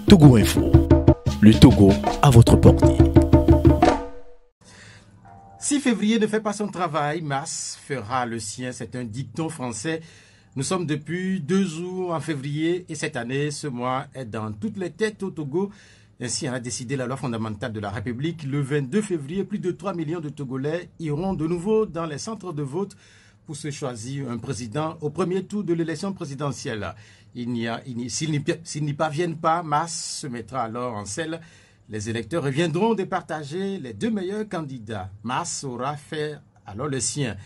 Togo Info, le Togo à votre portée. Si février ne fait pas son travail, mars fera le sien. C'est un dicton français. Nous sommes depuis 2 jours en février et cette année, ce mois est dans toutes les têtes au Togo. Ainsi en a décidé la loi fondamentale de la République. Le 22 février, plus de 3 millions de Togolais iront de nouveau dans les centres de vote pour se choisir un président au premier tour de l'élection présidentielle. S'ils n'y parviennent pas, mars se mettra alors en selle. Les électeurs reviendront départager les 2 meilleurs candidats. Mars aura fait alors le sien.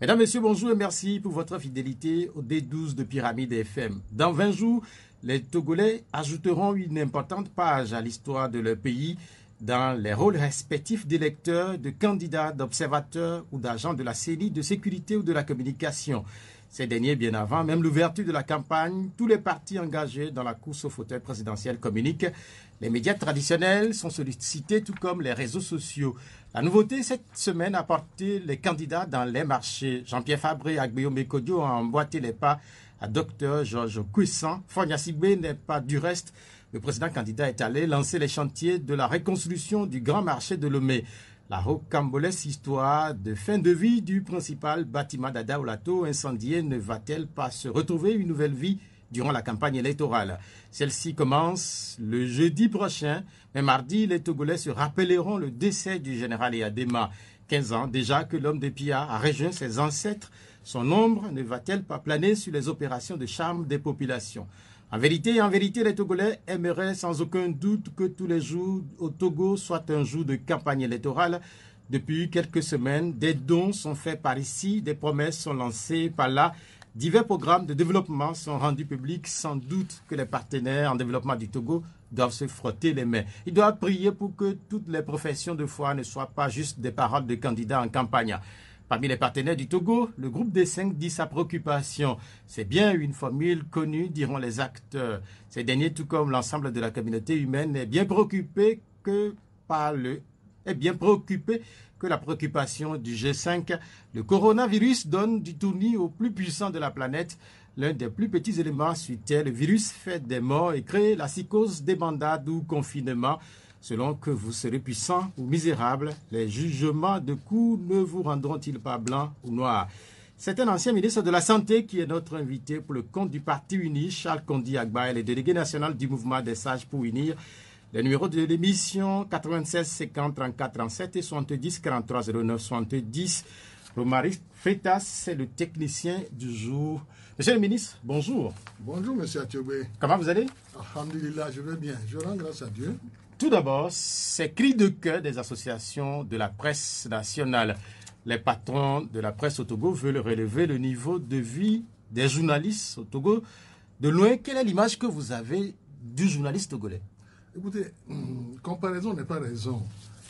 Mesdames, Messieurs, bonjour et merci pour votre fidélité au D12 de Pyramide FM. Dans 20 jours, les Togolais ajouteront une importante page à l'histoire de leur pays dans les rôles respectifs d'électeurs, de candidats, d'observateurs ou d'agents de la CENI, de sécurité ou de la communication. Ces derniers, bien avant même l'ouverture de la campagne, tous les partis engagés dans la course au fauteuil présidentiel communiquent. Les médias traditionnels sont sollicités, tout comme les réseaux sociaux. La nouveauté cette semaine a porté les candidats dans les marchés. Jean-Pierre Fabré et Agbeyo Kodio ont emboîté les pas à Dr Georges Cuissan. Fonia Sibé n'est pas du reste. Le président candidat est allé lancer les chantiers de la reconstruction du grand marché de Lomé. La rocambolesque histoire de fin de vie du principal bâtiment d'Adaolato incendié ne va-t-elle pas se retrouver une nouvelle vie durant la campagne électorale? Celle-ci commence le jeudi prochain, mais mardi, les Togolais se rappelleront le décès du général Eyadema. 15 ans déjà que l'homme de Pia a rejoint ses ancêtres. Son ombre ne va-t-elle pas planer sur les opérations de charme des populations? En vérité, les Togolais aimeraient sans aucun doute que tous les jours au Togo soient un jour de campagne électorale. Depuis quelques semaines, des dons sont faits par ici, des promesses sont lancées par là. Divers programmes de développement sont rendus publics. Sans doute que les partenaires en développement du Togo doivent se frotter les mains. Ils doivent prier pour que toutes les professions de foi ne soient pas juste des paroles de candidats en campagne. Parmi les partenaires du Togo, le groupe des 5 dit sa préoccupation. C'est bien une formule connue, diront les acteurs. Ces derniers, tout comme l'ensemble de la communauté humaine, est bien préoccupé que la préoccupation du G5. Le coronavirus donne du tournis au plus puissant de la planète. L'un des plus petits éléments sur Terre, le virus fait des morts et crée la psychose débandade ou confinement. Selon que vous serez puissant ou misérable, les jugements de coups ne vous rendront-ils pas blanc ou noir? C'est un ancien ministre de la Santé qui est notre invité pour le compte du Parti uni, Charles Kondi Agba, le délégué national du mouvement des sages pour unir. Les numéros de l'émission 96 50 34 37 et 70 43 09 70. Romaric Freitas, c'est le technicien du jour. Monsieur le ministre, bonjour. Bonjour, monsieur Athiobé. Comment vous allez? Alhamdulillah, je vais bien. Je rends grâce à Dieu. Tout d'abord, ces cris de cœur des associations de la presse nationale. Les patrons de la presse au Togo veulent relever le niveau de vie des journalistes au Togo. De loin, quelle est l'image que vous avez du journaliste togolais? Écoutez, comparaison n'est pas raison.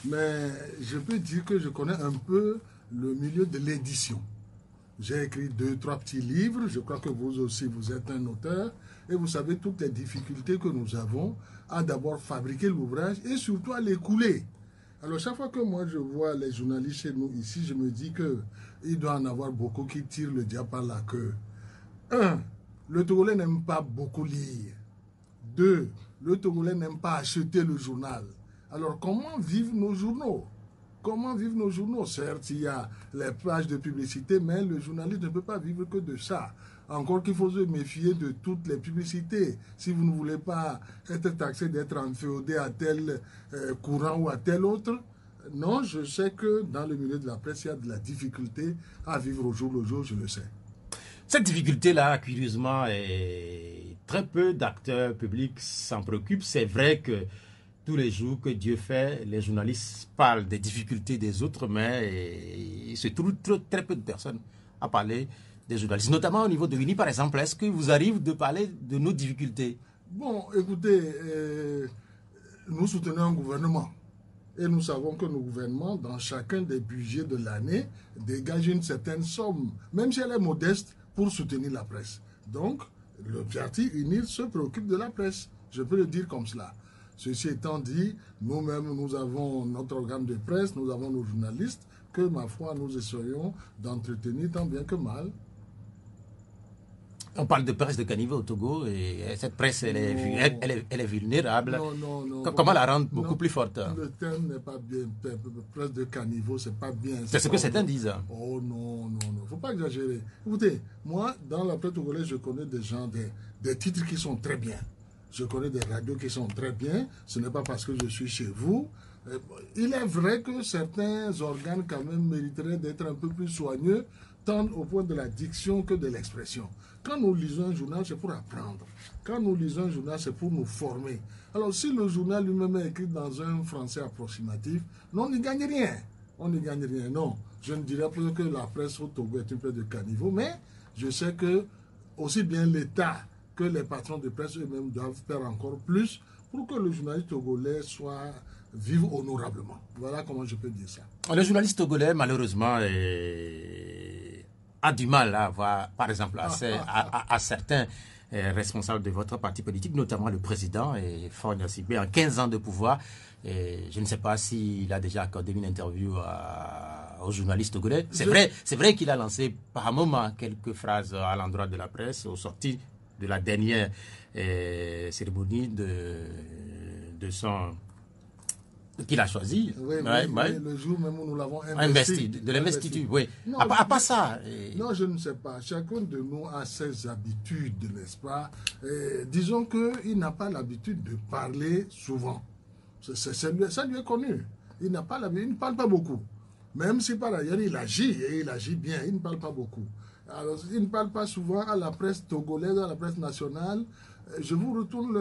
Mais je peux dire que je connais un peu le milieu de l'édition. J'ai écrit 2-3 petits livres. Je crois que vous aussi, vous êtes un auteur. Et vous savez toutes les difficultés que nous avons à d'abord fabriquer l'ouvrage et surtout à l'écouler. Alors chaque fois que moi je vois les journalistes chez nous ici, je me dis qu'il doit en avoir beaucoup qui tirent le diable par la queue. 1. Le Togolais n'aime pas beaucoup lire. 2. Le Togolais n'aime pas acheter le journal. Alors comment vivent nos journaux? Comment vivent nos journaux? Certes, il y a les pages de publicité, mais le journaliste ne peut pas vivre que de ça. Encore qu'il faut se méfier de toutes les publicités. Si vous ne voulez pas être taxé d'être enféodé à tel courant ou à tel autre, non, je sais que dans le milieu de la presse, il y a de la difficulté à vivre au jour le jour, je le sais. Cette difficulté-là, curieusement, très peu d'acteurs publics s'en préoccupent. C'est vrai que tous les jours que Dieu fait, les journalistes parlent des difficultés des autres, mais il se trouve très peu de personnes à parler des journalistes, notamment au niveau de l'UNI, par exemple. Est-ce que vous arrive de parler de nos difficultés? Bon, écoutez, nous soutenons un gouvernement. Et nous savons que nos gouvernements, dans chacun des budgets de l'année, dégagent une certaine somme, même si elle est modeste, pour soutenir la presse. Donc, le parti UNIR se préoccupe de la presse. Je peux le dire comme cela. Ceci étant dit, nous-mêmes, nous avons notre organe de presse, nous avons nos journalistes, que, ma foi, nous essayons d'entretenir tant bien que mal. On parle de presse de caniveau au Togo et cette presse, elle est vulnérable. Non. Comment la rendre beaucoup plus forte? Le terme n'est pas bien. Presse de caniveau, c'est pas bien. C'est ce que certains disent. Oh non. Faut pas exagérer. Écoutez, moi, dans la presse togolaise, je connais des gens, des titres qui sont très bien. Je connais des radios qui sont très bien. Ce n'est pas parce que je suis chez vous. Il est vrai que certains organes, quand même, mériteraient d'être un peu plus soigneux, tant au point de la diction que de l'expression. Quand nous lisons un journal, c'est pour apprendre. Quand nous lisons un journal, c'est pour nous former. Alors, si le journal lui-même est écrit dans un français approximatif, on n'y gagne rien. On n'y gagne rien. Non, je ne dirais pas que la presse au Togo est une presse de caniveau, mais je sais que aussi bien l'État que les patrons de presse eux-mêmes doivent faire encore plus pour que le journaliste togolais vive honorablement. Voilà comment je peux dire ça. Le journaliste togolais, malheureusement, a du mal à avoir, par exemple, à certains responsables de votre parti politique, notamment le président Faure Gnassingbé, en 15 ans de pouvoir. Je ne sais pas s'il a déjà accordé une interview aux journalistes togolais. C'est vrai qu'il a lancé par moment quelques phrases à l'endroit de la presse, aux sorties de la dernière cérémonie de son... qu'il a choisi. Oui, le jour même où nous l'avons investi. De l'investiture, oui. À part ça. Non, je ne sais pas. Chacun de nous a ses habitudes, n'est-ce pas? Disons qu'il n'a pas l'habitude de parler souvent. Ça lui est connu. Il n'a pas l'habitude, il ne parle pas beaucoup. Même si par ailleurs il agit, et il agit bien, il ne parle pas beaucoup. Alors, il ne parle pas souvent à la presse togolaise, à la presse nationale. Je vous retourne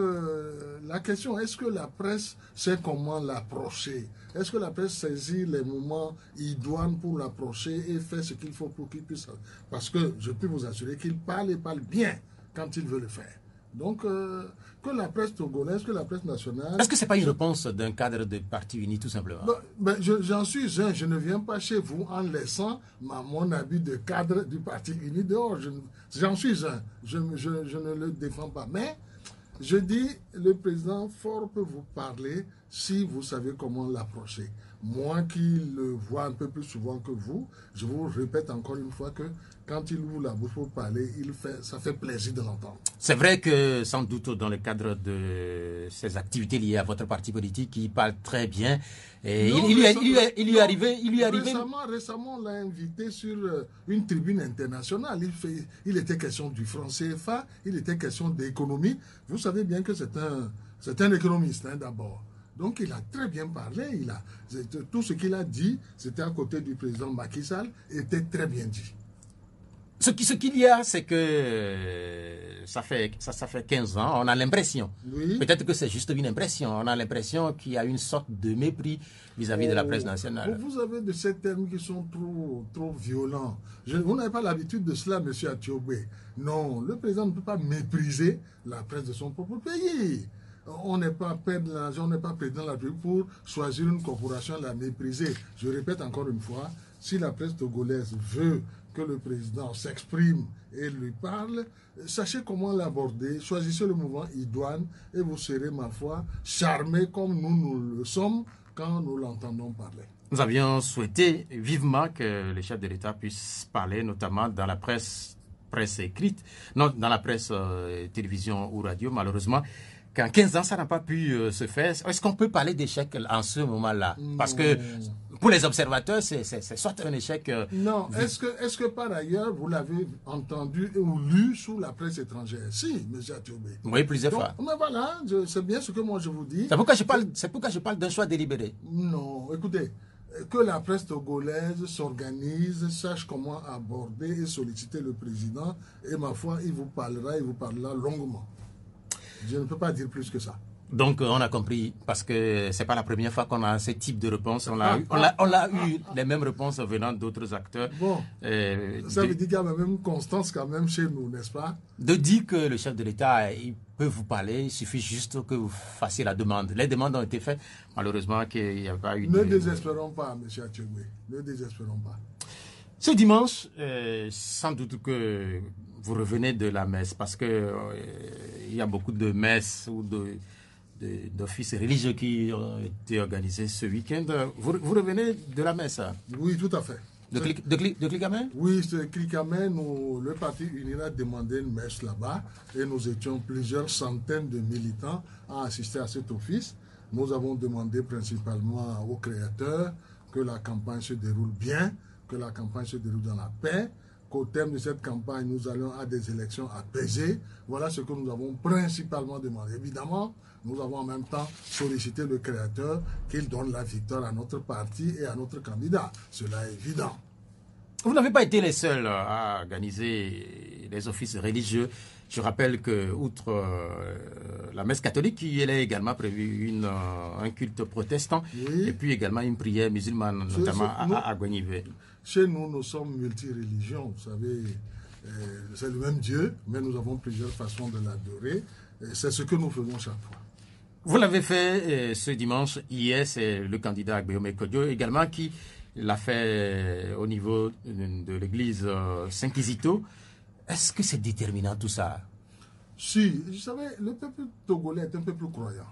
la question. Est-ce que la presse sait comment l'approcher? Est-ce que la presse saisit les moments idoines pour l'approcher et fait ce qu'il faut pour qu'il puisse... Parce que je peux vous assurer qu'il parle et parle bien quand il veut le faire. Donc, que la presse togolaise, que la presse nationale... Est-ce que ce n'est pas une réponse d'un cadre de parti uni, tout simplement? J'en suis un. Je ne viens pas chez vous en laissant mon habit de cadre du parti uni dehors. J'en suis un. Je ne le défends pas. Mais, je dis, le président Faure peut vous parler si vous savez comment l'approcher. Moi qui le vois un peu plus souvent que vous, je vous répète encore une fois que quand il ouvre la bouche pour parler, ça fait plaisir de l'entendre. C'est vrai que sans doute dans le cadre de ses activités liées à votre parti politique, il parle très bien. Et il lui est arrivé. Récemment, on l'a invité sur une tribune internationale. Il était question du franc CFA, il était question d'économie. Vous savez bien que c'est un économiste d'abord. Donc il a très bien parlé. Tout ce qu'il a dit, c'était à côté du président Macky Sall, était très bien dit. Ce qu'il y a, c'est que ça fait 15 ans, on a l'impression, peut-être que c'est juste une impression, on a l'impression qu'il y a une sorte de mépris vis-à-vis de la presse nationale. Vous avez de ces termes qui sont trop violents. Vous n'avez pas l'habitude de cela, M. Atiobé. Non, le président ne peut pas mépriser la presse de son propre pays. On n'est pas perdre l'argent, on n'est pas président de la République pour choisir une corporation et la mépriser. Je répète encore une fois, si la presse togolaise veut que le président s'exprime et lui parle, sachez comment l'aborder, choisissez le mouvement idoine et vous serez, ma foi, charmés comme nous le sommes quand nous l'entendons parler. Nous avions souhaité vivement que le chef de l'État puisse parler, notamment dans la presse écrite, non dans la presse télévision ou radio, malheureusement. Qu'en 15 ans, ça n'a pas pu se faire. Est-ce qu'on peut parler d'échec en ce moment-là? Parce que pour les observateurs, c'est soit un échec... Non, est-ce que par ailleurs, vous l'avez entendu ou lu sous la presse étrangère? Si, M. Atiobé. Oui, plusieurs fois. Mais voilà, c'est bien ce que moi je vous dis. C'est pourquoi je parle d'un choix délibéré. Non, écoutez, que la presse togolaise s'organise, sache comment aborder et solliciter le président, et ma foi, il vous parlera longuement. Je ne peux pas dire plus que ça. Donc, on a compris, parce que ce n'est pas la première fois qu'on a ce type de réponse. On a eu les mêmes réponses venant d'autres acteurs. Bon, ça veut dire qu'il y a la même constance quand même chez nous, n'est-ce pas? De dire que le chef de l'État, il peut vous parler, il suffit juste que vous fassiez la demande. Les demandes ont été faites, malheureusement qu'il n'y a pas eu... Ne désespérons pas, M. Atiobé, ne désespérons pas. Ce dimanche, sans doute que vous revenez de la messe, parce que il y a beaucoup de messes ou d'offices religieux qui ont été organisés ce week-end. Vous revenez de la messe? Oui, tout à fait. De Clicamé? Oui, c'est Clicamé. Le Parti Unir a demandé une messe là-bas et nous étions plusieurs centaines de militants à assister à cet office. Nous avons demandé principalement aux créateurs que la campagne se déroule bien, que la campagne se déroule dans la paix, qu'au terme de cette campagne, nous allons à des élections apaisées. Voilà ce que nous avons principalement demandé. Évidemment, nous avons en même temps sollicité le créateur qu'il donne la victoire à notre parti et à notre candidat. Cela est évident. Vous n'avez pas été les seuls à organiser les offices religieux. Je rappelle que, outre la messe catholique, il y a également prévu un culte protestant, oui, et puis également une prière musulmane, notamment à Guenivé. Chez nous, nous sommes multireligions. Vous savez, c'est le même Dieu, mais nous avons plusieurs façons de l'adorer. C'est ce que nous faisons chaque fois. Vous l'avez fait ce dimanche. Hier, c'est le candidat Agbeome Kodjo également qui l'a fait au niveau de l'église Saint-Kizito. Est-ce que c'est déterminant tout ça? Si, vous savez, le peuple togolais est un peuple croyant.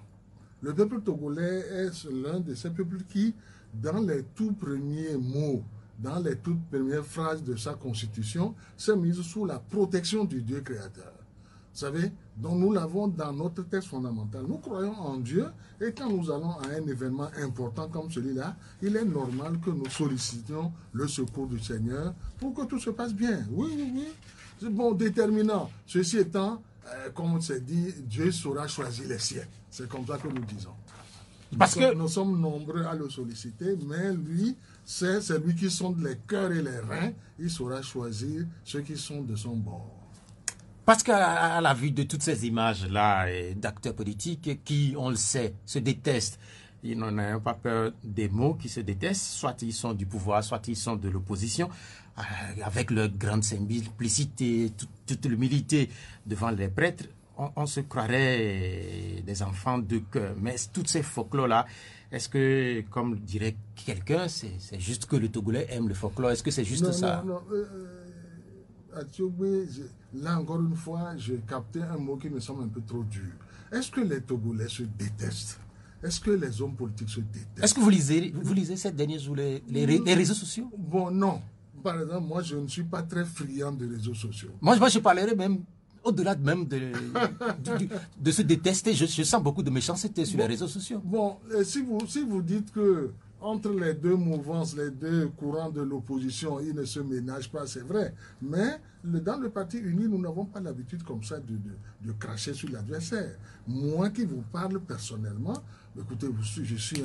Le peuple togolais est l'un de ces peuples qui, dans les tout premiers mots, dans les toutes premières phrases de sa constitution, s'est mise sous la protection du Dieu créateur. Vous savez, donc nous l'avons dans notre texte fondamental. Nous croyons en Dieu et quand nous allons à un événement important comme celui-là, il est normal que nous sollicitions le secours du Seigneur pour que tout se passe bien. Oui, oui, oui. C'est bon, déterminant. Ceci étant, comme on s'est dit, Dieu saura choisir les siens. C'est comme ça que nous disons. Parce que nous sommes nombreux à le solliciter, mais lui, c'est lui qui sonde les cœurs et les reins. Il saura choisir ceux qui sont de son bord. Parce qu'à la vue de toutes ces images-là d'acteurs politiques qui, on le sait, se détestent, ils n'en ont pas peur des mots qui se détestent, soit ils sont du pouvoir, soit ils sont de l'opposition, avec leur grande simplicité, toute l'humilité devant les prêtres, on se croirait des enfants de cœur. Mais toutes ces folklores-là, est-ce que, comme dirait quelqu'un, c'est juste que le Togolais aime le folklore? Est-ce que c'est juste ça? Non. À Tiobé, là encore une fois, j'ai capté un mot qui me semble un peu trop dur. Est-ce que les Togolais se détestent? Est-ce que les hommes politiques se détestent? Est-ce que vous lisez ces derniers jours les réseaux sociaux? Bon, non. Par exemple, moi, je ne suis pas très friand des réseaux sociaux. Moi je parlerais même, au-delà même de se détester, je sens beaucoup de méchanceté sur les réseaux sociaux. Bon, si vous dites que entre les deux mouvances, les deux courants de l'opposition, ils ne se ménagent pas, c'est vrai. Mais dans le Parti uni, nous n'avons pas l'habitude comme ça de cracher sur l'adversaire. Moi qui vous parle personnellement, écoutez, je suis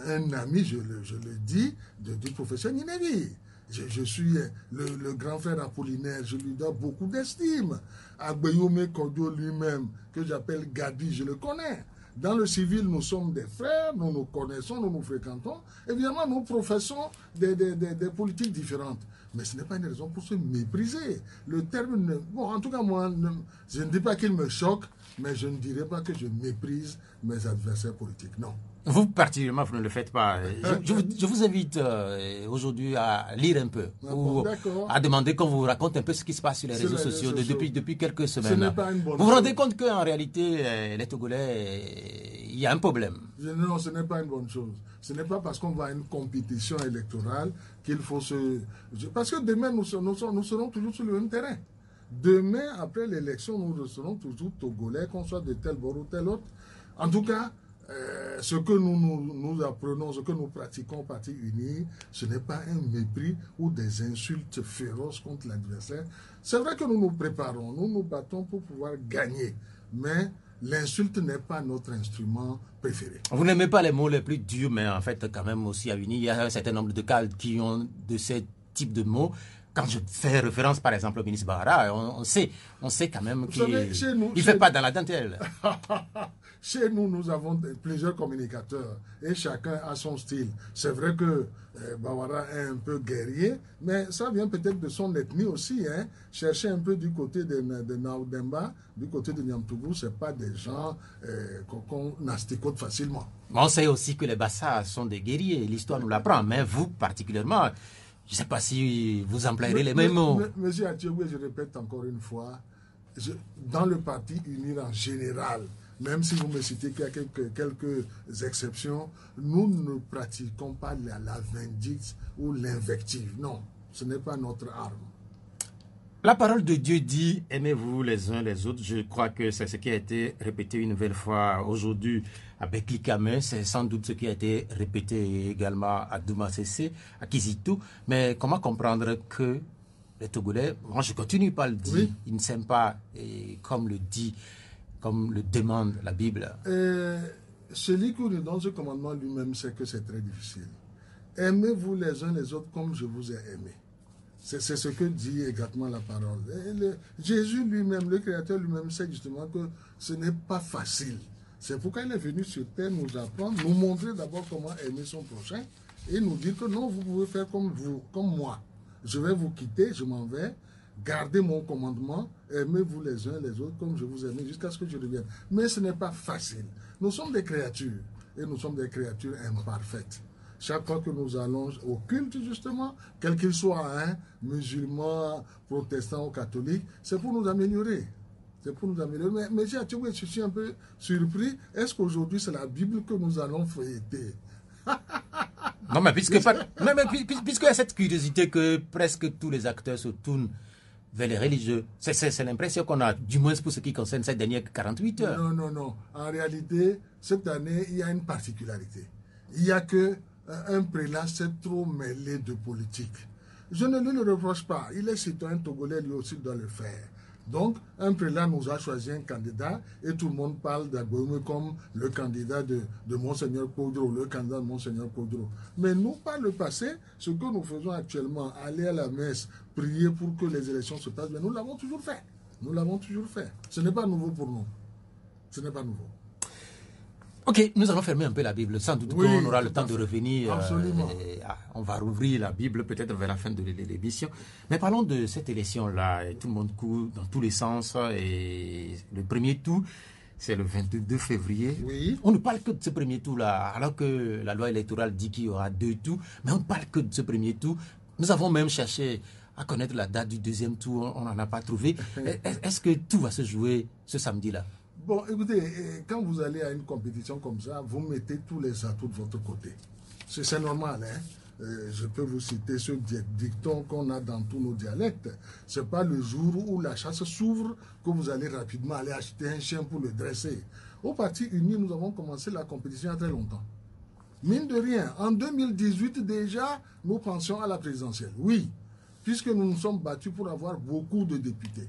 un ami, je le dis, du professeur Ninevi. Je suis le grand frère Apollinaire, je lui donne beaucoup d'estime. Agbeome Kodjo lui-même, que j'appelle Gabi, je le connais. Dans le civil, nous sommes des frères, nous nous connaissons, nous nous fréquentons. Évidemment, nous professons des politiques différentes. Mais ce n'est pas une raison pour se mépriser. Le terme, bon, en tout cas, moi, je ne dis pas qu'il me choque, mais je ne dirais pas que je méprise mes adversaires politiques. Non. Vous, particulièrement, vous ne le faites pas. Je vous invite aujourd'hui à lire un peu, ou à demander qu'on vous raconte un peu ce qui se passe sur les réseaux sociaux depuis quelques semaines. Ce n'est pas une bonne chose. Vous vous rendez compte qu'en réalité, les Togolais, il y a un problème. Non, ce n'est pas une bonne chose. Ce n'est pas parce qu'on va à une compétition électorale qu'il faut se... Parce que demain, nous serons toujours sur le même terrain. Demain, après l'élection, nous serons toujours Togolais, qu'on soit de tel bord ou tel autre. En tout cas, ce que nous apprenons, ce que nous pratiquons au Parti uni, ce n'est pas un mépris ou des insultes féroces contre l'adversaire. C'est vrai que nous nous préparons, nous nous battons pour pouvoir gagner, mais l'insulte n'est pas notre instrument préféré. Vous n'aimez pas les mots les plus durs, mais en fait, quand même aussi à uni, il y a un certain nombre de cas qui ont de ces types de mots. Quand je fais référence, par exemple, au ministre Bahara, on sait quand même qu'il ne fait pas dans la dentelle. Chez nous, nous avons plusieurs communicateurs et chacun a son style. C'est vrai que Bahara est un peu guerrier, mais ça vient peut-être de son ethnie aussi. Chercher un peu du côté de Naoudemba, du côté de Niamtougou, ce n'est pas des gens qu'on asticote facilement. On sait aussi que les Bassa sont des guerriers, l'histoire nous l'apprend, mais vous particulièrement... Je ne sais pas si vous employerez les mêmes mots. Monsieur Atiobé, je répète encore une fois, dans le Parti uni en général, même si vous me citez qu'il y a quelques exceptions, nous ne pratiquons pas la vindicte ou l'invective. Non. Ce n'est pas notre arme. La parole de Dieu dit, aimez-vous les uns les autres. Je crois que c'est ce qui a été répété une nouvelle fois aujourd'hui à Beklikame. C'est sans doute ce qui a été répété également à Doumassessé, à Kizito. Mais comment comprendre que les Togolais, moi je continue pas à le dire, Oui. ils ne s'aiment pas et comme le dit, comme le demande la Bible. Celui qui nous donne ce commandement lui-même sait que c'est très difficile. Aimez-vous les uns les autres comme je vous ai aimé. C'est ce que dit exactement la parole. Jésus lui-même, le Créateur lui-même, sait justement que ce n'est pas facile. C'est pourquoi il est venu sur terre nous apprendre, nous montrer d'abord comment aimer son prochain et nous dire que non, vous pouvez faire comme vous, comme moi. Je vais vous quitter, je m'en vais, gardez mon commandement, aimez-vous les uns les autres comme je vous aime jusqu'à ce que je revienne. Mais ce n'est pas facile. Nous sommes des créatures et nous sommes des créatures imparfaites. Chaque fois que nous allons au culte, justement, quel qu'il soit, hein, musulman, protestant ou catholique, c'est pour nous améliorer. C'est pour nous améliorer. Mais je suis un peu surpris. Est-ce qu'aujourd'hui, c'est la Bible que nous allons feuilleter? Non, mais puisqu'il y a cette curiosité que presque tous les acteurs se tournent vers les religieux, c'est l'impression qu'on a, du moins pour ce qui concerne ces dernières 48 heures. Non. En réalité, cette année, il y a une particularité. Il y a que un prélat s'est trop mêlé de politique. Je ne lui le reproche pas. Il est citoyen togolais, lui aussi doit le faire. Donc, un prélat nous a choisi un candidat et tout le monde parle d'Agboume comme le candidat de Monseigneur Kodro, le candidat de Monseigneur Kodro. Mais nous, par le passé, ce que nous faisons actuellement, aller à la messe, prier pour que les élections se passent, mais nous l'avons toujours fait. Nous l'avons toujours fait. Ce n'est pas nouveau pour nous. Ce n'est pas nouveau. Ok, nous allons fermer un peu la Bible. Sans doute Oui, qu'on aura le temps de revenir. Absolument. On va rouvrir la Bible peut-être vers la fin de l'émission. Mais parlons de cette élection-là. Tout le monde court dans tous les sens. Et le premier tour, c'est le 22 février. Oui. On ne parle que de ce premier tour-là, alors que la loi électorale dit qu'il y aura 2 tours. Mais on ne parle que de ce premier tour. Nous avons même cherché à connaître la date du deuxième tour. On n'en a pas trouvé. Est-ce que tout va se jouer ce samedi-là? Bon, écoutez, quand vous allez à une compétition comme ça, vous mettez tous les atouts de votre côté. C'est normal, hein. Je peux vous citer ce dicton qu'on a dans tous nos dialectes. Ce n'est pas le jour où la chasse s'ouvre que vous allez rapidement aller acheter un chien pour le dresser. Au Parti uni, nous avons commencé la compétition il y a très longtemps. Mine de rien, en 2018 déjà, nous pensions à la présidentielle. Oui, puisque nous nous sommes battus pour avoir beaucoup de députés.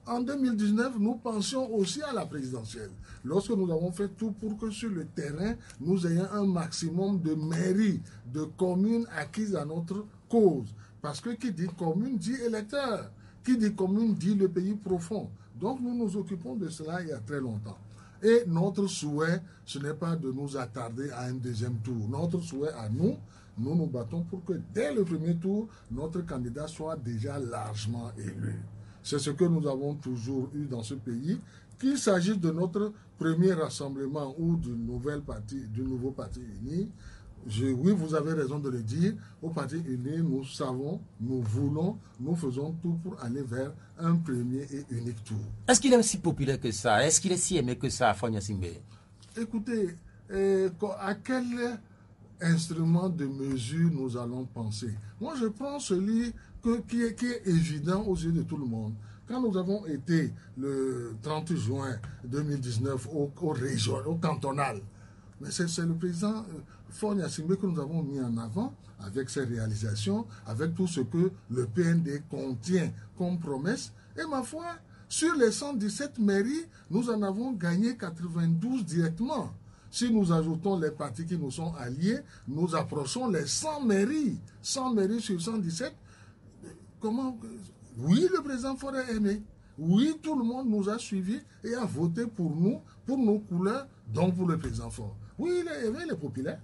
En 2019, nous pensions aussi à la présidentielle. Lorsque nous avons fait tout pour que sur le terrain, nous ayons un maximum de mairies, de communes acquises à notre cause. Parce que qui dit commune dit électeur. Qui dit commune dit le pays profond. Donc nous nous occupons de cela il y a très longtemps. Et notre souhait, ce n'est pas de nous attarder à un deuxième tour. Notre souhait à nous, nous nous battons pour que dès le premier tour, notre candidat soit déjà largement élu. C'est ce que nous avons toujours eu dans ce pays, qu'il s'agisse de notre premier rassemblement ou du nouveau parti uni. Oui, vous avez raison de le dire, au Parti uni, nous savons, nous voulons, nous faisons tout pour aller vers un premier et unique tour. Est-ce qu'il est aussi populaire que ça? Est-ce qu'il est si aimé que ça, Fonia Singbe? Écoutez, à quel instrument de mesure nous allons penser? Moi, je prends celui qui est évident aux yeux de tout le monde. Quand nous avons été le 30 juin 2019 au cantonal, mais c'est le président Faure Gnassingbé que nous avons mis en avant avec ses réalisations, avec tout ce que le PND contient comme promesse. Et ma foi, sur les 117 mairies, nous en avons gagné 92 directement. Si nous ajoutons les partis qui nous sont alliés, nous approchons les 100 mairies. 100 mairies sur 117. Comment? Oui, le président Faure est aimé. Oui, tout le monde nous a suivis et a voté pour nous, pour nos couleurs, donc pour le président Faure. Oui, il est aimé, il est populaire.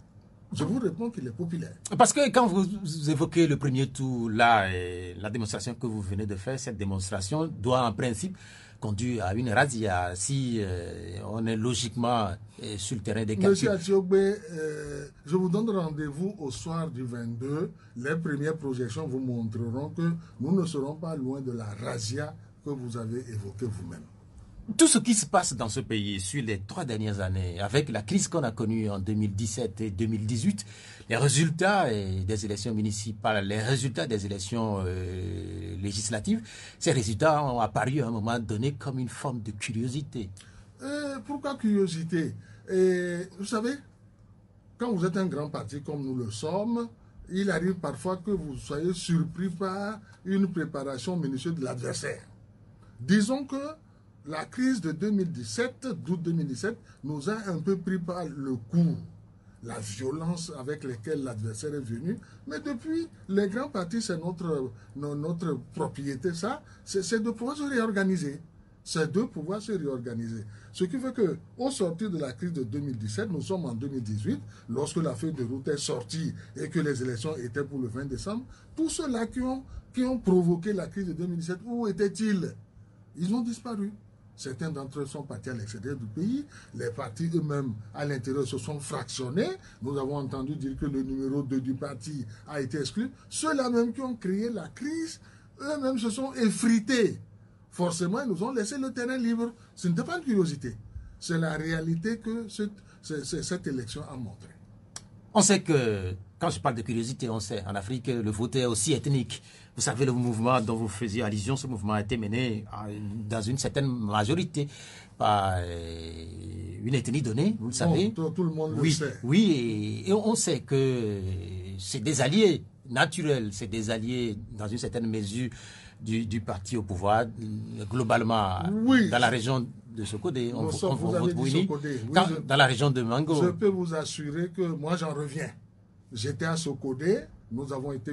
Je vous réponds qu'il est populaire. Parce que quand vous évoquez le premier tour, là, la démonstration que vous venez de faire, cette démonstration doit en principe conduire à une razzia si on est logiquement sur le terrain des calculs. Monsieur Athiogbe, je vous donne rendez-vous au soir du 22. Les premières projections vous montreront que nous ne serons pas loin de la razzia que vous avez évoquée vous-même. Tout ce qui se passe dans ce pays sur les 3 dernières années, avec la crise qu'on a connue en 2017 et 2018, les résultats des élections municipales, les résultats des élections législatives, ces résultats ont apparu à un moment donné comme une forme de curiosité. Pourquoi curiosité? Vous savez, quand vous êtes un grand parti comme nous le sommes, il arrive parfois que vous soyez surpris par une préparation minutieuse de l'adversaire. Disons que la crise de 2017, d'août 2017, nous a un peu pris par le coup, la violence avec laquelle l'adversaire est venu. Mais depuis, les grands partis, c'est notre propriété, ça, c'est de pouvoir se réorganiser. C'est de pouvoir se réorganiser. Ce qui fait qu'au sortir de la crise de 2017, nous sommes en 2018, lorsque la feuille de route est sortie et que les élections étaient pour le 20 décembre, tous ceux-là qui ont provoqué la crise de 2017, où étaient-ils? Ils ont disparu. Certains d'entre eux sont partis à l'extérieur du pays. Les partis eux-mêmes, à l'intérieur, se sont fractionnés. Nous avons entendu dire que le numéro 2 du parti a été exclu. Ceux-là même qui ont créé la crise, eux-mêmes se sont effrités. Forcément, ils nous ont laissé le terrain libre. Ce n'était pas une curiosité. C'est la réalité que cette élection a montré. On sait que, quand je parle de curiosité, on sait en Afrique, le vote est aussi ethnique. Vous savez, le mouvement dont vous faisiez allusion, ce mouvement a été mené dans une certaine majorité par une ethnie donnée, vous le savez. Bon, tout le monde le sait. Oui, et on sait que c'est des alliés naturels, c'est des alliés dans une certaine mesure du parti au pouvoir, globalement, oui, dans la région de Sokodé. Vous avez dit Sokodé. Oui, dans la région de Mango. Je peux vous assurer que moi, j'en reviens. J'étais à Sokodé. Nous avons été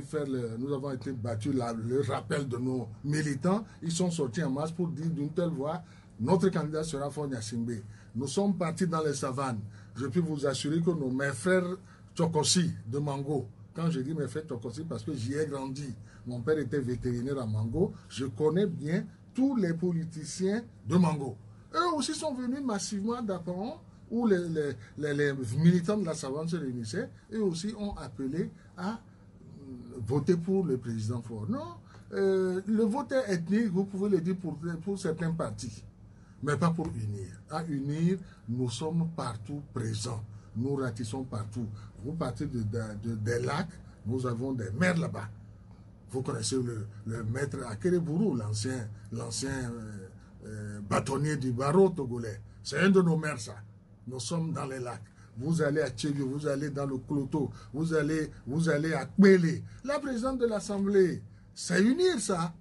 battus le rappel de nos militants. Ils sont sortis en masse pour dire d'une telle voix, notre candidat sera Faure Gnassingbé. Nous sommes partis dans les savanes. Je peux vous assurer que mes frères Tchokossi de Mango, quand je dis mes frères Tchokossi parce que j'y ai grandi, mon père était vétérinaire à Mango, je connais bien tous les politiciens de Mango. Eux aussi sont venus massivement d'Aparon, où les militants de la savane se réunissaient. Eux aussi ont appelé à voter pour le président Faure. Non, le vote est ethnique, vous pouvez le dire pour certains partis, mais pas pour unir. À unir, nous sommes partout présents. Nous ratissons partout. Vous partez des lacs, nous avons des maires là-bas. Vous connaissez le maître Akerebourou, l'ancien bâtonnier du barreau togolais. C'est un de nos maires, ça. Nous sommes dans les lacs. Vous allez à Tchébio, vous allez dans le Cloto, vous allez à Kbélé. La présidente de l'Assemblée, c'est unir ça.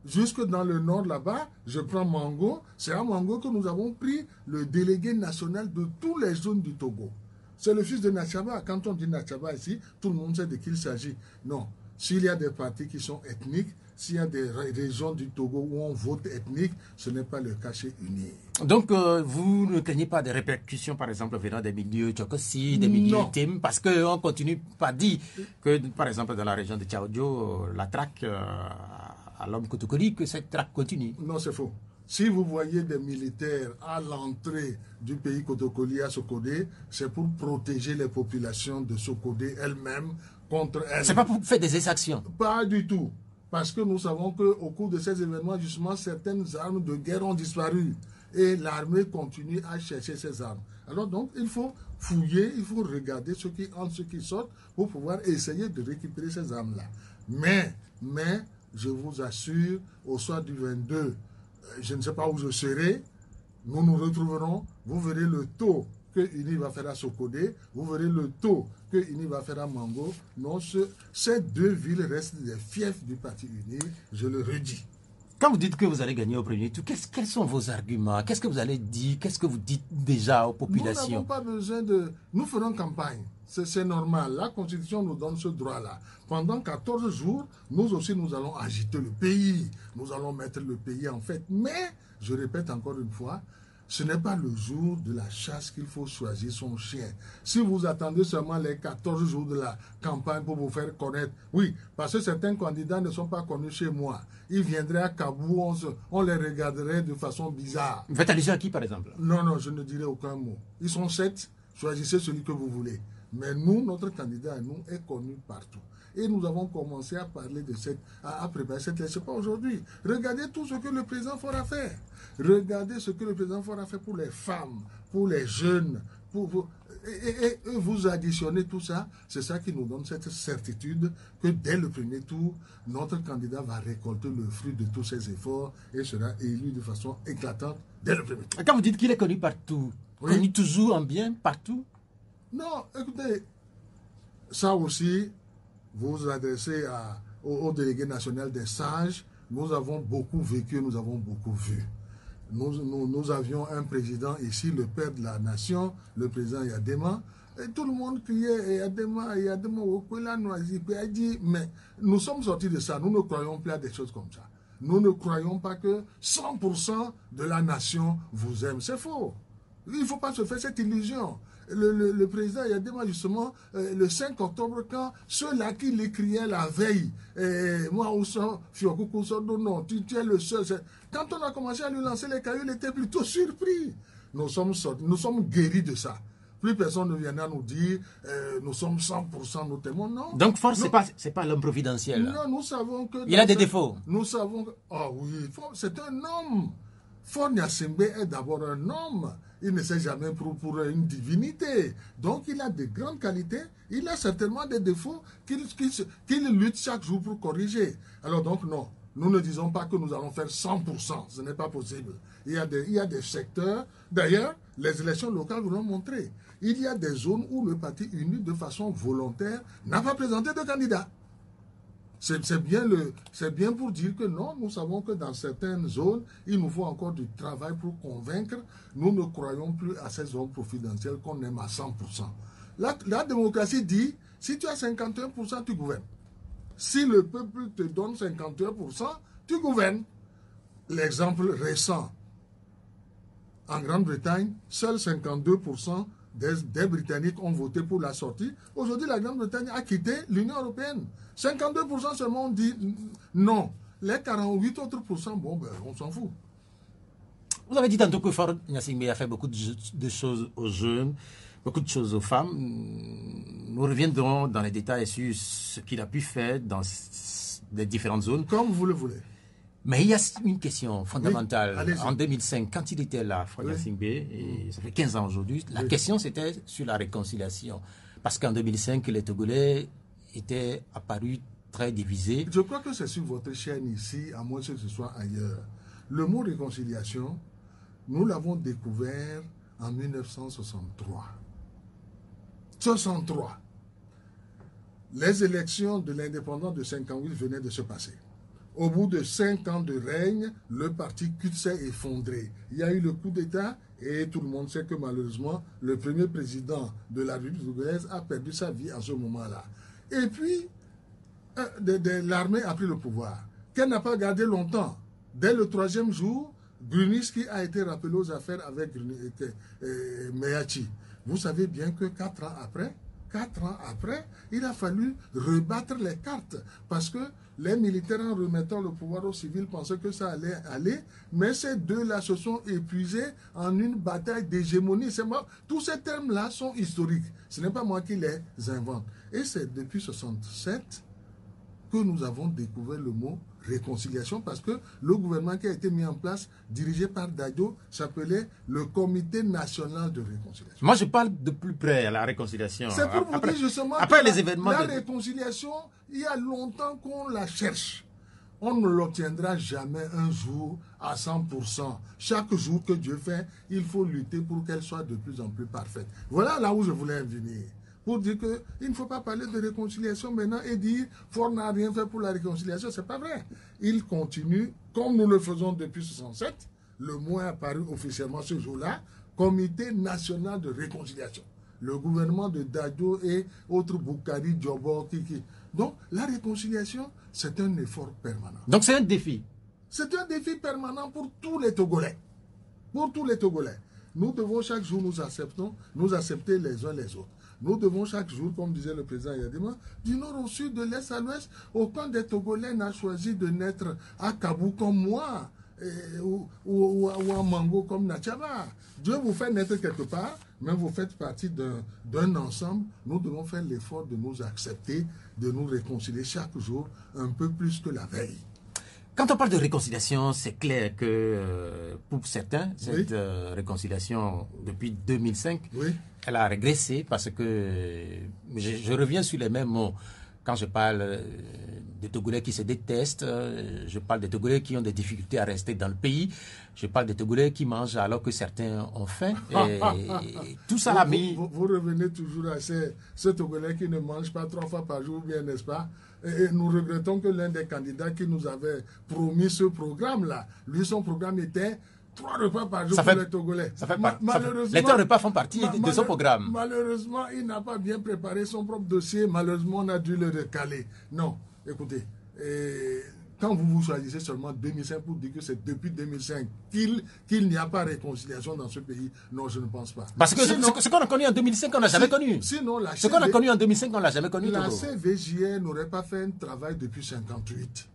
Jusque dans le nord là-bas, je prends Mango. C'est à Mango que nous avons pris le délégué national de toutes les zones du Togo. C'est le fils de Nachaba. Quand on dit Nachaba ici, tout le monde sait de qui il s'agit. Non. S'il y a des partis qui sont ethniques, s'il y a des régions du Togo où on vote ethnique, ce n'est pas le cas chez UNIR. Donc, vous ne craignez pas des répercussions, par exemple, venant des milieux Tchokossi, des milieux Tim, parce qu'on continue pas dire que, par exemple, dans la région de Tchaoudjo, la traque à l'homme Kotokoli, que cette traque continue. Non, c'est faux. Si vous voyez des militaires à l'entrée du pays Kotokoli à Sokodé, c'est pour protéger les populations de Sokodé elles-mêmes contre elles. C'est pas pour faire des exactions. Pas du tout. Parce que nous savons qu'au cours de ces événements, justement, certaines armes de guerre ont disparu. Et l'armée continue à chercher ces armes. Alors donc, il faut fouiller, il faut regarder ce qui entre, ce qui sort, pour pouvoir essayer de récupérer ces armes-là. Mais, je vous assure, au soir du 22, je ne sais pas où je serai, nous nous retrouverons, vous verrez le taux que UNI va faire à Sokodé, vous verrez le taux que UNI va faire à Mango. Non, ces deux villes restent des fiefs du parti UNI, je le redis. Quand vous dites que vous allez gagner au premier tour, quels sont vos arguments? Qu'est-ce que vous allez dire? Qu'est-ce que vous dites déjà aux populations? Nous n'avons pas besoin de... Nous ferons campagne. C'est normal. La Constitution nous donne ce droit-là. Pendant 14 jours, nous aussi, nous allons agiter le pays. Nous allons mettre le pays en fête. Mais, je répète encore une fois, ce n'est pas le jour de la chasse qu'il faut choisir son chien. Si vous attendez seulement les 14 jours de la campagne pour vous faire connaître, oui, parce que certains candidats ne sont pas connus chez moi. Ils viendraient à Kabou, on les regarderait de façon bizarre. Vous faites allusion à qui, par exemple? Non, je ne dirai aucun mot. Ils sont 7, choisissez celui que vous voulez. Mais nous, notre candidat, nous, est connu partout. et nous avons commencé à parler de à préparer cette lettre. Ce n'est pas aujourd'hui. Regardez tout ce que le président Faure a fait. Regardez ce que le président Faure a fait pour les femmes, pour les jeunes, et vous additionnez tout ça, c'est ça qui nous donne cette certitude que dès le premier tour, notre candidat va récolter le fruit de tous ses efforts et sera élu de façon éclatante dès le premier tour. Quand vous dites qu'il est connu partout, Oui. connu toujours en bien partout? Non, écoutez, ça aussi, vous vous adressez au délégué national des sages. Nous avons beaucoup vécu, nous avons beaucoup vu. Nous avions un président ici, le père de la nation, le président Yadema, et tout le monde criait Yadema, Yadema, Okwela, Noazipe, a dit, mais nous sommes sortis de ça, nous ne croyons plus à des choses comme ça. Nous ne croyons pas que 100% de la nation vous aime, c'est faux. Il ne faut pas se faire cette illusion. Le président Yadema, justement, le 5 octobre, quand ceux-là qui l'écriaient la veille, moi, non, tu es le seul. Quand on a commencé à lui lancer les cailloux, il était plutôt surpris. Nous sommes guéris de ça. Plus personne ne viendra nous dire nous sommes 100% nos témoins. Non. Donc, Faure, c'est pas l'homme providentiel. Non, nous savons que. Il a des défauts. Nous savons que. Ah oui, c'est un homme. Faure Gnassingbé est d'abord un homme. Il ne s'est jamais pris pour une divinité. Donc, il a de grandes qualités. Il a certainement des défauts qu'il lutte chaque jour pour corriger. Alors donc, non. Nous ne disons pas que nous allons faire 100%. Ce n'est pas possible. Il y a des secteurs. D'ailleurs, les élections locales vous l'ont montré. Il y a des zones où le parti uni, de façon volontaire, n'a pas présenté de candidat. C'est bien pour dire que non, nous savons que dans certaines zones, il nous faut encore du travail pour convaincre. Nous ne croyons plus à ces zones confidentielles qu'on aime à 100%. La démocratie dit, si tu as 51%, tu gouvernes. Si le peuple te donne 51%, tu gouvernes. L'exemple récent, en Grande-Bretagne, seuls 52% des Britanniques ont voté pour la sortie. Aujourd'hui, la Grande-Bretagne a quitté l'Union européenne. 52% seulement ont dit non. Les 48 autres pourcents, bon, ben, on s'en fout. Vous avez dit tantôt que Faure Gnassingbé a fait beaucoup de choses aux jeunes, beaucoup de choses aux femmes. Nous reviendrons dans les détails sur ce qu'il a pu faire dans les différentes zones. Comme vous le voulez. Mais il y a une question fondamentale. Oui, en 2005, quand il était là, Faure Gnassingbé, et ça fait 15 ans aujourd'hui, la question c'était sur la réconciliation. Parce qu'en 2005, les Togolais étaient apparus très divisés. Je crois que c'est sur votre chaîne ici, à moins que ce soit ailleurs. Le mot réconciliation, nous l'avons découvert en 1963. 63. Les élections de l'indépendance de 58 venaient de se passer. Au bout de 5 ans de règne, le parti CUT s'est effondré. Il y a eu le coup d'État et tout le monde sait que malheureusement, le premier président de la République togolaise a perdu sa vie à ce moment-là. Et puis, l'armée a pris le pouvoir, qu'elle n'a pas gardé longtemps. Dès le 3e jour, Bruniski a été rappelé aux affaires avec Meachi. Vous savez bien que 4 ans après, il a fallu rebattre les cartes parce que les militaires, en remettant le pouvoir aux civils, pensaient que ça allait aller, mais ces deux-là se sont épuisés en une bataille d'hégémonie. Tous ces termes-là sont historiques. Ce n'est pas moi qui les invente. Et c'est depuis 1967 que nous avons découvert le mot réconciliation parce que le gouvernement qui a été mis en place, dirigé par Dadjo, s'appelait le Comité national de réconciliation. Moi, je parle de plus près à la réconciliation. C'est pour vous dire justement après que les événements la réconciliation, il y a longtemps qu'on la cherche. On ne l'obtiendra jamais un jour à 100%. Chaque jour que Dieu fait, il faut lutter pour qu'elle soit de plus en plus parfaite. Voilà là où je voulais en venir. Pour dire qu'il ne faut pas parler de réconciliation maintenant et dire Faure n'a rien fait pour la réconciliation. Ce n'est pas vrai. Il continue, comme nous le faisons depuis 1967, le mot est apparu officiellement ce jour-là, Comité national de réconciliation. Le gouvernement de Dadjo et autres Boukari, Diobo, Kiki. Donc la réconciliation, c'est un effort permanent. Donc c'est un défi. C'est un défi permanent pour tous les Togolais. Pour tous les Togolais. Nous devons chaque jour nous accepter les uns les autres. Nous devons chaque jour, comme disait le président Yadema, du nord au sud, de l'est à l'ouest, aucun des Togolais n'a choisi de naître à Kabou comme moi. ou un mango comme Nachaba. Dieu vous fait naître quelque part, mais vous faites partie d'un ensemble. Nous devons faire l'effort de nous accepter, de nous réconcilier chaque jour un peu plus que la veille. Quand on parle de réconciliation, c'est clair que pour certains, cette réconciliation depuis 2005, elle a régressé parce que je reviens sur les mêmes mots. Quand je parle des Togolais qui se détestent, je parle des Togolais qui ont des difficultés à rester dans le pays, je parle des Togolais qui mangent alors que certains ont faim. Et tout ça a mis... Vous revenez toujours à ce Togolais qui ne mange pas 3 fois par jour, bien n'est-ce pas? Et nous regrettons que l'un des candidats qui nous avait promis ce programme-là, lui, son programme était 3 repas par jour pour les Togolais. Les 3 repas font partie de son programme. Malheureusement, il n'a pas bien préparé son propre dossier. Malheureusement, on a dû le recaler. Non, écoutez, quand vous choisissez seulement 2005 pour dire que c'est depuis 2005 qu'il n'y a pas réconciliation dans ce pays, non, je ne pense pas. Parce que ce qu'on a connu en 2005, on n'a jamais connu. Sinon, ce qu'on a connu en 2005, on ne l'a jamais connu. La CVJR n'aurait pas fait un travail depuis 1958.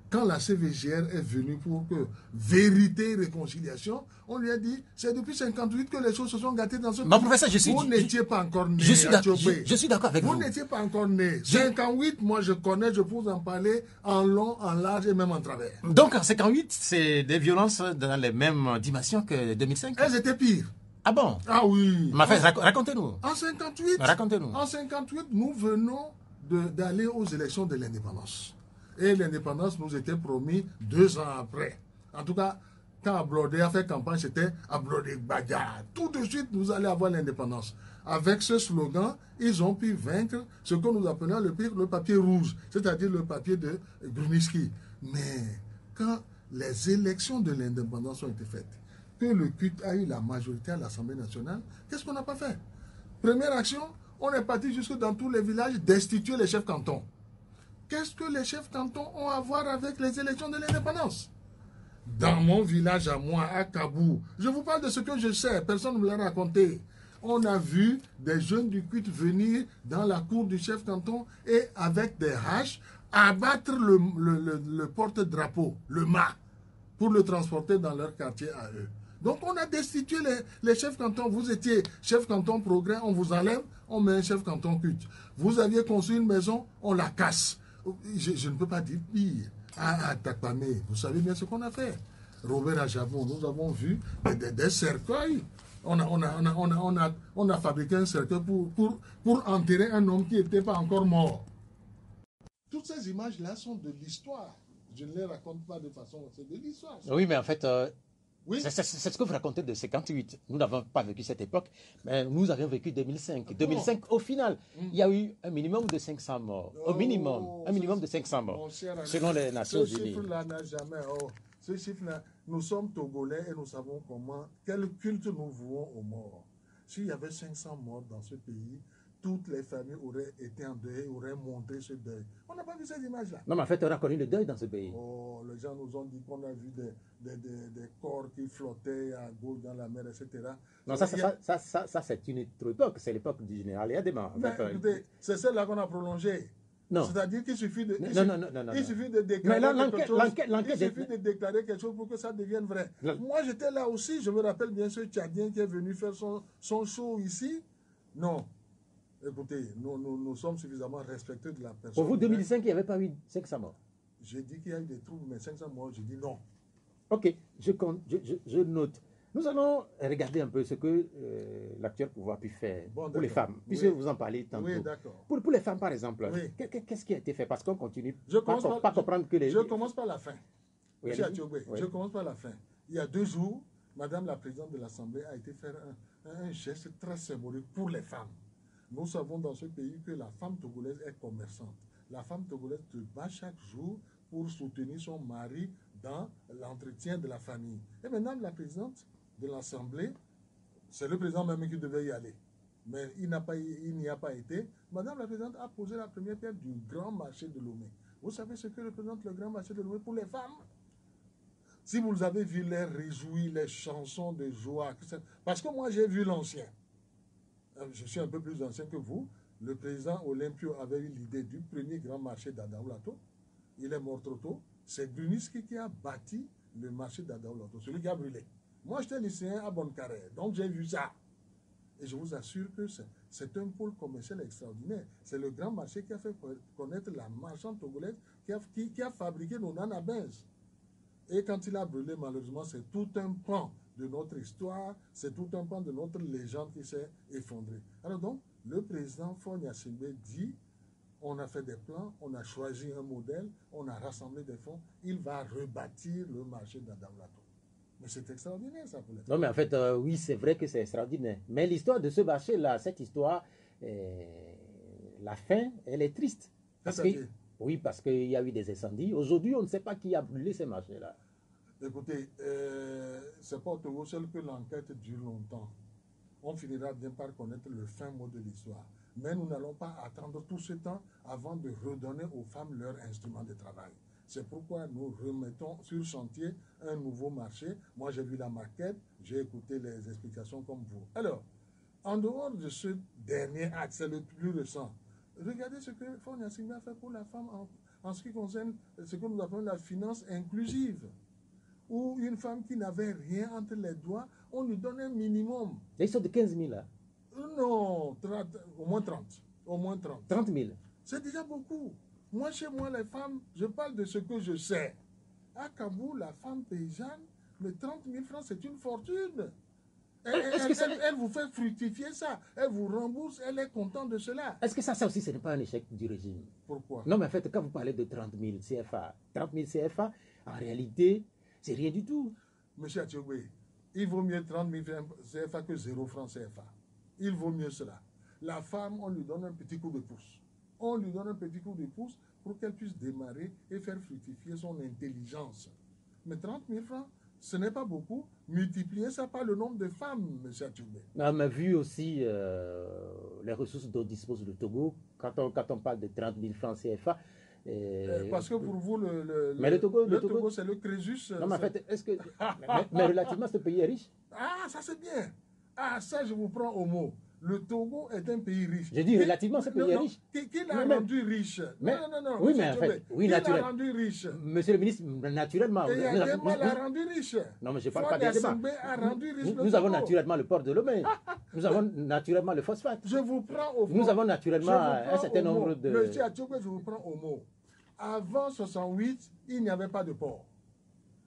Quand la CVJR est venue pour que vérité et réconciliation, on lui a dit, c'est depuis 1958 que les choses se sont gâtées dans ce pays. Professeur, vous n'étiez pas encore né. Je suis d'accord avec vous. Vous n'étiez pas encore né. 1958, moi je connais, je peux vous en parler en long, en large et même en travers. Donc en 1958, c'est des violences dans les mêmes dimensions que 2005? Elles étaient pires. Ah bon? Ah oui. Racontez-nous. En 1958, racontez-nous. En 1958, nous venons d'aller aux élections de l'indépendance. Et l'indépendance nous était promis 2 ans après. En tout cas, quand Ablodé a fait campagne, c'était Ablodé Badia. Tout de suite, nous allons avoir l'indépendance. Avec ce slogan, ils ont pu vaincre ce que nous appelons le papier rouge, c'est-à-dire le papier de Bruniski. Mais quand les élections de l'indépendance ont été faites, que le CUT a eu la majorité à l'Assemblée nationale, qu'est-ce qu'on n'a pas fait? Première action, on est parti jusque dans tous les villages destituer les chefs cantons. Qu'est-ce que les chefs cantons ont à voir avec les élections de l'indépendance? Dans mon village à moi, à Kabou, je vous parle de ce que je sais, personne ne me l'a raconté. On a vu des jeunes du CUT venir dans la cour du chef canton et avec des haches abattre le porte-drapeau, le mât, pour le transporter dans leur quartier à eux. Donc on a destitué les chefs cantons. Vous étiez chef canton progrès, on vous enlève, on met un chef canton CUT. Vous aviez construit une maison, on la casse. Je ne peux pas dire pire. À Takpamé, vous savez bien ce qu'on a fait. Robert Ajabon, nous avons vu des cercueils. On a fabriqué un cercueil pour enterrer un homme qui n'était pas encore mort. Toutes ces images-là sont de l'histoire. Je ne les raconte pas de façon... C'est de l'histoire. Oui, mais en fait... Oui. C'est ce que vous racontez de 58. Nous n'avons pas vécu cette époque, mais nous avions vécu 2005. 2005, au final, il y a eu un minimum de 500 morts. Au minimum, un minimum de 500 morts, selon les Nations Unies. Ce chiffre-là n'a jamais... ce chiffre-là, nous sommes Togolais et nous savons quel culte nous vouons aux morts. S'il y avait 500 morts dans ce pays, toutes les familles auraient été en deuil, auraient montré ce deuil. On n'a pas vu ces images-là. Non, mais en fait, on a connu le deuil dans ce pays. Oh, les gens nous ont dit qu'on a vu des corps qui flottaient à gauche dans la mer, etc. Non, ça c'est une autre époque. C'est l'époque du général Yadema. Écoutez, c'est celle-là qu'on a prolongée. Non. C'est-à-dire qu'il suffit de... Il suffit de déclarer quelque chose. Il suffit de déclarer quelque chose pour que ça devienne vrai. Moi, j'étais là aussi. Je me rappelle bien ce Tchadien qui est venu faire son show ici. Non. Écoutez, nous sommes suffisamment respectueux de la personne. Pour vous, 2005, il n'y avait pas eu 500 morts? J'ai dit qu'il y a eu des troubles, mais 500 morts, j'ai dit non. Ok, je note. Nous allons regarder un peu ce que l'actuel pouvoir a pu faire pour les femmes, puisque vous en parlez tantôt. Oui, d'accord. Pour les femmes, par exemple, qu'est-ce qui a été fait? Parce qu'on continue pas comprendre que les... Je commence par la fin. Oui, je commence par la fin. Il y a 2 jours, Madame la Présidente de l'Assemblée a été faire un geste très symbolique pour les femmes. Nous savons dans ce pays que la femme togolaise est commerçante. La femme togolaise se bat chaque jour pour soutenir son mari dans l'entretien de la famille. Et maintenant, la présidente de l'Assemblée, c'est le président même qui devait y aller. Mais il n'y a pas été. Madame la présidente a posé la première pierre du grand marché de Lomé. Vous savez ce que représente le grand marché de Lomé pour les femmes? Si vous avez vu les réjouis, les chansons de joie, parce que moi j'ai vu l'ancien. Je suis un peu plus ancien que vous. Le président Olympio avait eu l'idée du premier grand marché d'Adaoulato. Il est mort trop tôt. C'est Bruniski qui a bâti le marché d'Adaouloto, celui qui a brûlé. Moi, j'étais lycéen à Bonnecarrère, donc j'ai vu ça. Et je vous assure que c'est un pôle commercial extraordinaire. C'est le grand marché qui a fait connaître la marchande togolaise qui a fabriqué nos nanabins. Et quand il a brûlé, malheureusement, c'est tout un pan de notre histoire, c'est tout un pan de notre légende qui s'est effondré. Alors donc, le président Faure Gnassingbé dit, on a fait des plans, on a choisi un modèle, on a rassemblé des fonds, il va rebâtir le marché d'Adaouloto. Mais c'est extraordinaire, ça, pour l'être. Non, mais en fait, oui, c'est vrai que c'est extraordinaire. Mais l'histoire de ce marché-là, cette histoire, la fin, elle est triste. Oui, parce qu'il y a eu des incendies. Aujourd'hui, on ne sait pas qui a brûlé ces marchés-là. Écoutez, c'est pas au Togo seul que l'enquête dure longtemps. On finira bien par connaître le fin mot de l'histoire. Mais nous n'allons pas attendre tout ce temps avant de redonner aux femmes leur instrument de travail. C'est pourquoi nous remettons sur chantier un nouveau marché. Moi, j'ai vu la maquette, j'ai écouté les explications comme vous. Alors, en dehors de ce dernier acte, c'est le plus récent, regardez ce que Faure Gnassingbé a fait pour la femme en ce qui concerne ce que nous appelons la finance inclusive. Où une femme qui n'avait rien entre les doigts, on lui donne un minimum. Ils sont de 15 000 là. Non, 30, au moins 30. Au moins 30. 30 000. C'est déjà beaucoup. Moi, chez moi, les femmes, je parle de ce que je sais. À Kaboul, la femme paysanne, mais 30 000 francs, c'est une fortune. Elle vous fait fructifier ça. Elle vous rembourse, elle est contente de cela. Est-ce que ça aussi, ce n'est pas un échec du régime? Pourquoi? Non, mais en fait, quand vous parlez de 30 000 CFA, 30 000 CFA, en réalité, c'est rien du tout. Monsieur Atiogbé, il vaut mieux 30 000 CFA que 0 francs CFA. Il vaut mieux cela. La femme, on lui donne un petit coup de pouce. On lui donne un petit coup de pouce pour qu'elle puisse démarrer et faire fructifier son intelligence. Mais 30 000 francs, ce n'est pas beaucoup. Multipliez ça par le nombre de femmes, M. Atioubé. On a vu aussi les ressources dont dispose le Togo. Quand on parle de 30 000 francs CFA, parce que pour vous, le Togo c'est le Crésus. Non, mais en fait, est-ce que. mais relativement, ce pays est riche. Ah, ça c'est bien. Ah, ça, je vous prends au mot. Le Togo est un pays riche. Je dis relativement, ce pays est riche. Qui l'a rendu riche? Non. Oui, mais en fait, oui, naturellement. Qui l'a rendu riche? Monsieur le ministre, naturellement. Et Yadema l'a rendu riche. Non, mais je ne parle pas d'Yadema. Nous avons naturellement le port de Lomé. Nous avons naturellement le phosphate. Je vous prends au mot. Nous avons naturellement un certain nombre de. Monsieur Atioubé, je vous prends au mot. Avant 68, il n'y avait pas de port.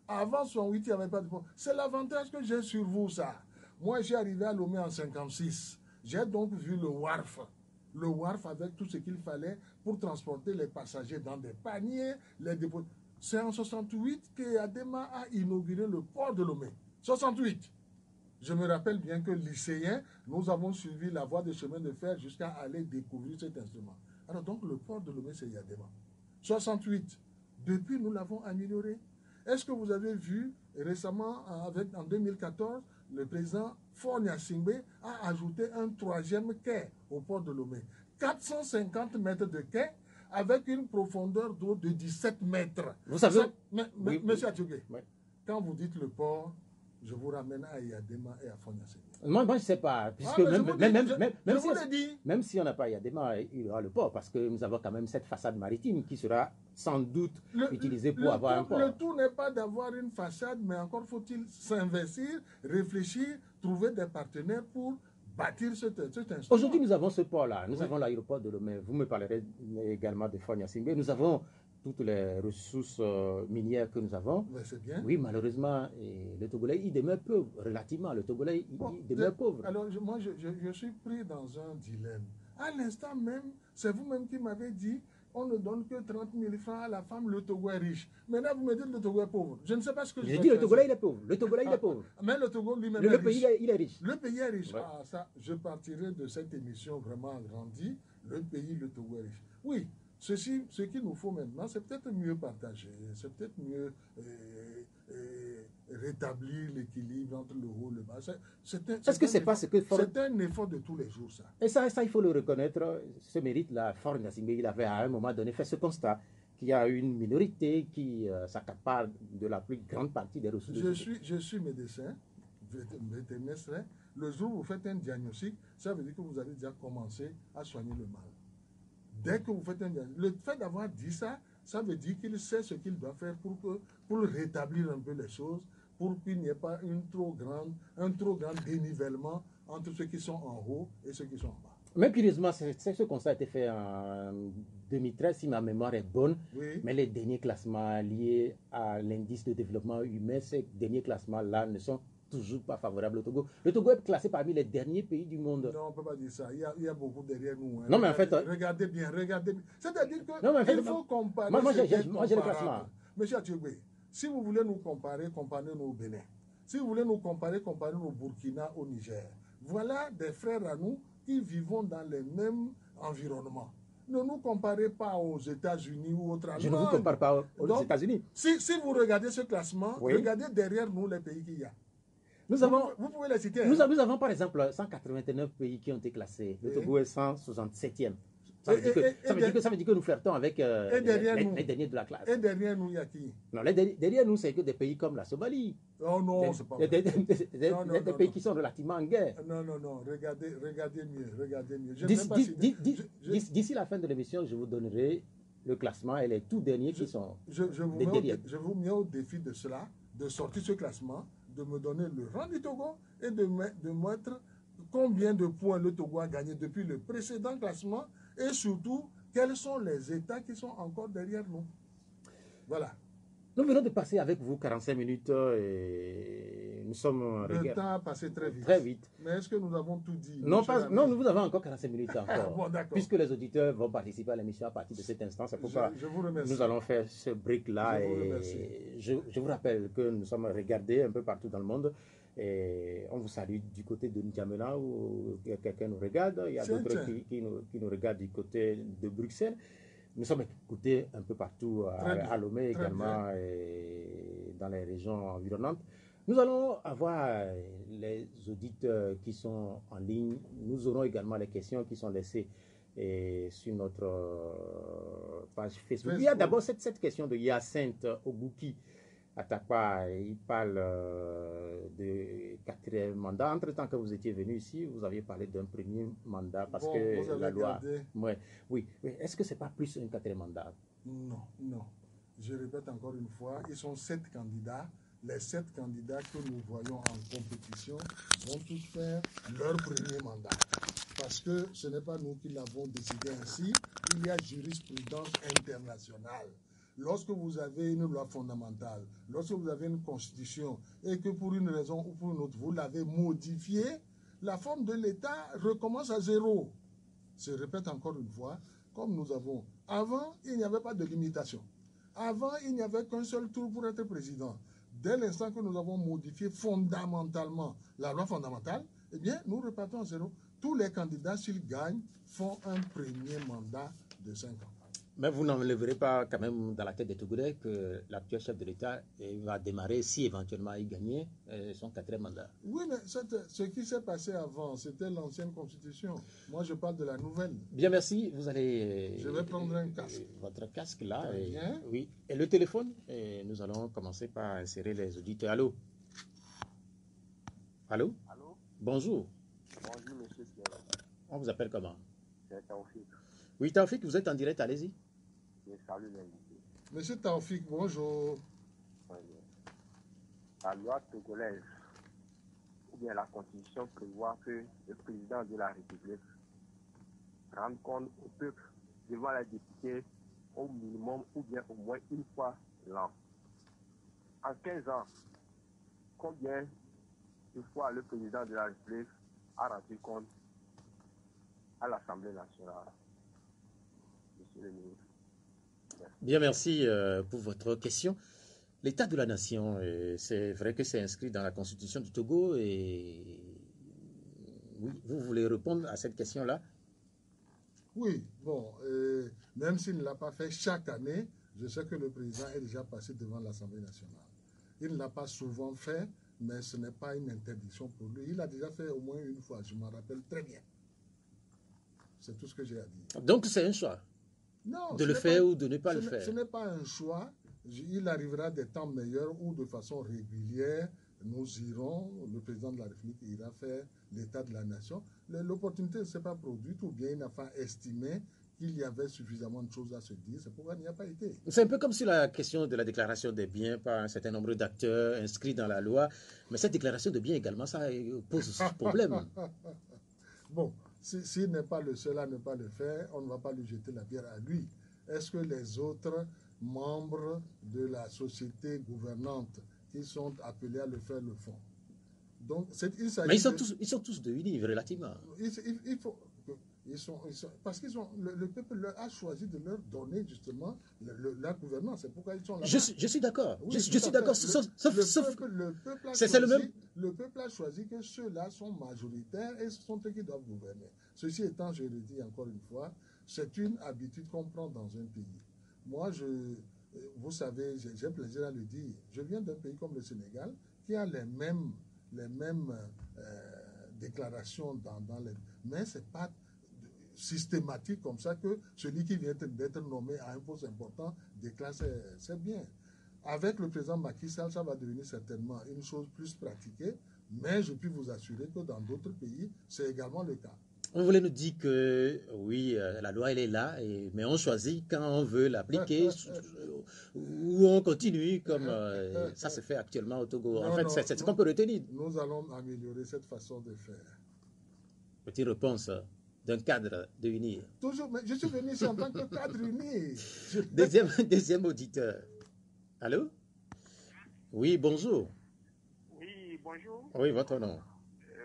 Avant 68, il n'y avait pas de port. C'est l'avantage que j'ai sur vous, ça. Moi, j'ai arrivé à Lomé en 56. J'ai donc vu le WARF. Le WARF avec tout ce qu'il fallait pour transporter les passagers dans des paniers, les dépôts. C'est en 68 que Yadema a inauguré le port de Lomé. 68. Je me rappelle bien que lycéens, nous avons suivi la voie de chemin de fer jusqu'à aller découvrir cet instrument. Alors donc le port de Lomé, c'est Yadema. 68. Depuis, nous l'avons amélioré. Est-ce que vous avez vu récemment, en 2014, le président Faure Gnassingbé a ajouté un 3e quai au port de Lomé. 450 mètres de quai avec une profondeur d'eau de 17 mètres. Vous savez... Monsieur Atioubé, quand vous dites le port, je vous ramène à Yadema et à Faure Gnassingbé. Moi, je ne sais pas. Puisque même si on n'a pas Yadema, il y aura le port. Parce que nous avons quand même cette façade maritime qui sera sans doute utilisée pour avoir un port. Le tout n'est pas d'avoir une façade, mais encore faut-il s'investir, réfléchir, trouver des partenaires pour bâtir cet instrument. Aujourd'hui, nous avons ce port-là. Nous avons l'aéroport de Lomé. Vous me parlerez également de Faure Gnassingbé. Nous avons toutes les ressources minières que nous avons. C'est bien. Oui, malheureusement, le Togolais, il demeure pauvre, relativement. Le Togolais, il demeure pauvre. Alors, moi, je suis pris dans un dilemme. À l'instant même, c'est vous-même qui m'avez dit, on ne donne que 30 000 francs à la femme, le Togo est riche. Maintenant, vous me dites le Togo est pauvre. Je ne sais pas ce que je dis. Le Togolais, il est pauvre. Le Togolais, il est pauvre. Mais le Togo lui-même est riche. Il est riche. Le pays est riche. Ouais. Ah, ça, je partirai de cette émission vraiment agrandie. Le pays, le Togo est riche. Oui. Ce qu'il nous faut maintenant, c'est peut-être mieux partager, c'est peut-être mieux rétablir l'équilibre entre le haut et le bas. C'est un effort de tous les jours, ça. Et ça, il faut le reconnaître, ce mérite-là, Faure Gnassingbé, il avait à un moment donné fait ce constat qu'il y a une minorité qui s'accapare de la plus grande partie des ressources. Je suis médecin, vétérinaire. Le jour où vous faites un diagnostic, ça veut dire que vous avez déjà commencé à soigner le mal. Dès que vous faites un diagnostic, le fait d'avoir dit ça ça veut dire qu'il sait ce qu'il doit faire pour rétablir un peu les choses, pour qu'il n'y ait pas un trop grand dénivellement entre ceux qui sont en haut et ceux qui sont en bas. Mais curieusement, ce constat a été fait en 2013, si ma mémoire est bonne. Oui. Mais les derniers classements liés à l'indice de développement humain, ces derniers classements-là ne sont toujours pas favorables au Togo. Le Togo est classé parmi les derniers pays du monde. Non, on ne peut pas dire ça. Il y a beaucoup derrière nous. Hein. Non, mais en fait... Regardez bien. C'est-à-dire qu'il faut comparer. Moi, j'ai le classement. Monsieur Atioubé, si vous voulez nous comparer, comparez-nous au Bénin. Si vous voulez nous comparer, comparez-nous au Burkina, au Niger. Voilà des frères à nous qui vivons dans les mêmes environnements. Ne nous comparez pas aux États-Unis ou autres. Je ne vous compare pas aux États-Unis. Si vous regardez ce classement, oui, regardez derrière nous les pays qu'il y a. Vous pouvez les citer. Nous avons par exemple 189 pays qui ont été classés. Le Togo est 167e. Ça veut dire que nous flirtons avec les derniers de la classe. Et derrière nous, il y a qui? Non, derrière nous, c'est que des pays comme la Somalie. Oh non, c'est pas vrai. Des pays qui sont relativement en guerre. Non. Regardez mieux. D'ici la fin de l'émission, je vous donnerai le classement et les tout derniers qui sont derrière. Je vous mets au défi de cela, de sortir ce classement, de me donner le rang du Togo et de mettre combien de points le Togo a gagné depuis le précédent classement et surtout, quels sont les États qui sont encore derrière nous. Voilà. Nous venons de passer avec vous 45 minutes et nous sommes... Le temps a passé très vite. Très vite. Mais est-ce que nous avons tout dit? Non, nous vous avons encore 45 minutes encore. Bon, puisque les auditeurs vont participer à l'émission à partir de cet instant. C'est pourquoi nous allons faire ce break-là. Je vous rappelle que nous sommes regardés un peu partout dans le monde. Et on vous salue du côté de N'Djamena où quelqu'un nous regarde. Il y a d'autres qui nous regardent du côté de Bruxelles. Nous sommes écoutés un peu partout à Lomé également et dans les régions environnantes. Nous allons avoir les auditeurs qui sont en ligne. Nous aurons également les questions qui sont laissées sur notre page Facebook. Il y a d'abord cette question de Hyacinthe Oguki. Atakpa, il parle de 4e mandat. Entre-temps que vous étiez venu ici, vous aviez parlé d'un premier mandat parce que la loi... Oui. Est-ce que ce n'est pas plus un 4e mandat? Non. Je répète encore une fois, ils sont 7 candidats. Les 7 candidats que nous voyons en compétition vont tous faire leur premier mandat. Parce que ce n'est pas nous qui l'avons décidé ainsi. Il y a jurisprudence internationale. Lorsque vous avez une loi fondamentale, lorsque vous avez une constitution et que pour une raison ou pour une autre, vous l'avez modifiée, la forme de l'État recommence à zéro. Je répète encore une fois, comme nous avons... Avant, il n'y avait pas de limitation. Avant, il n'y avait qu'un seul tour pour être président. Dès l'instant que nous avons modifié fondamentalement la loi fondamentale, eh bien, nous repartons à zéro. Tous les candidats, s'ils gagnent, font un premier mandat de 5 ans. Mais vous n'enlèverez pas quand même dans la tête des Togolais que l'actuel chef de l'État va démarrer, si éventuellement il gagnait, son 4e mandat. Oui, mais ce qui s'est passé avant, c'était l'ancienne constitution. Moi, je parle de la nouvelle. Bien, merci. Vous allez... Je vais prendre un casque. Votre casque là. Bien. Oui. Et le téléphone, nous allons commencer par insérer les auditeurs. Allô? Allô? Bonjour. Bonjour, monsieur Sierra. On vous appelle comment? C'est Taoufik. Oui, Taoufik, vous êtes en direct, allez-y. Je salue l'invité. Monsieur Taoufik, bonjour. La loi togolaise, ou bien la constitution prévoit que le président de la République rende compte au peuple devant les députés au minimum ou bien au moins une fois l'an. En 15 ans, combien de fois le président de la République a rendu compte à l'Assemblée nationale? Monsieur le ministre. Bien, merci pour votre question. L'état de la nation, c'est vrai que c'est inscrit dans la constitution du Togo et oui, vous voulez répondre à cette question-là? Oui, bon, même s'il ne l'a pas fait chaque année, je sais que le président est déjà passé devant l'Assemblée nationale. Il ne l'a pas souvent fait, mais ce n'est pas une interdiction pour lui. Il l'a déjà fait au moins une fois, je m'en rappelle très bien. C'est tout ce que j'ai à dire. Donc c'est un choix? Non, de le faire ou de ne pas le faire? Ce n'est pas un choix. Il arrivera des temps meilleurs où de façon régulière, nous irons, le président de la République ira faire l'état de la nation. L'opportunité ne s'est pas produite ou bien il n'a pas estimé qu'il y avait suffisamment de choses à se dire, c'est pourquoi il n'y a pas été. C'est un peu comme sur la question de la déclaration des biens par un certain nombre d'acteurs inscrits dans la loi, mais cette déclaration de biens également, ça pose problème. Bon, s'il n'est pas le seul à ne pas le faire, on ne va pas lui jeter la pierre à lui. Est-ce que les autres membres de la société gouvernante qui sont appelés à le faire le font? Donc, mais ils sont tous de UNI, relativement. Il faut... parce que le peuple leur a choisi de leur donner justement la gouvernance. C'est pourquoi ils sont là. Je suis d'accord. Oui, je suis d'accord. Le peuple a choisi que ceux-là sont majoritaires et ce sont eux qui doivent gouverner. Ceci étant, je le dis encore une fois, c'est une habitude qu'on prend dans un pays. Moi, vous savez, j'ai plaisir à le dire, je viens d'un pays comme le Sénégal qui a les mêmes déclarations dans les... Mais ce n'est pas systématique comme ça que celui qui vient d'être nommé à un poste important déclare c'est bien. Avec le président Macky Sall, ça va devenir certainement une chose plus pratiquée, mais je puis vous assurer que dans d'autres pays, c'est également le cas. On voulait nous dire que, oui, la loi, elle est là, mais on choisit quand on veut l'appliquer ou on continue comme ça se fait actuellement au Togo. En fait, c'est ce qu'on peut retenir. Nous allons améliorer cette façon de faire. Petite réponse d'un cadre de UNI. Toujours, mais je suis venu ici en tant que cadre UNI. Deuxième auditeur. Allô? Oui, bonjour. Oui, bonjour. Oui, votre nom?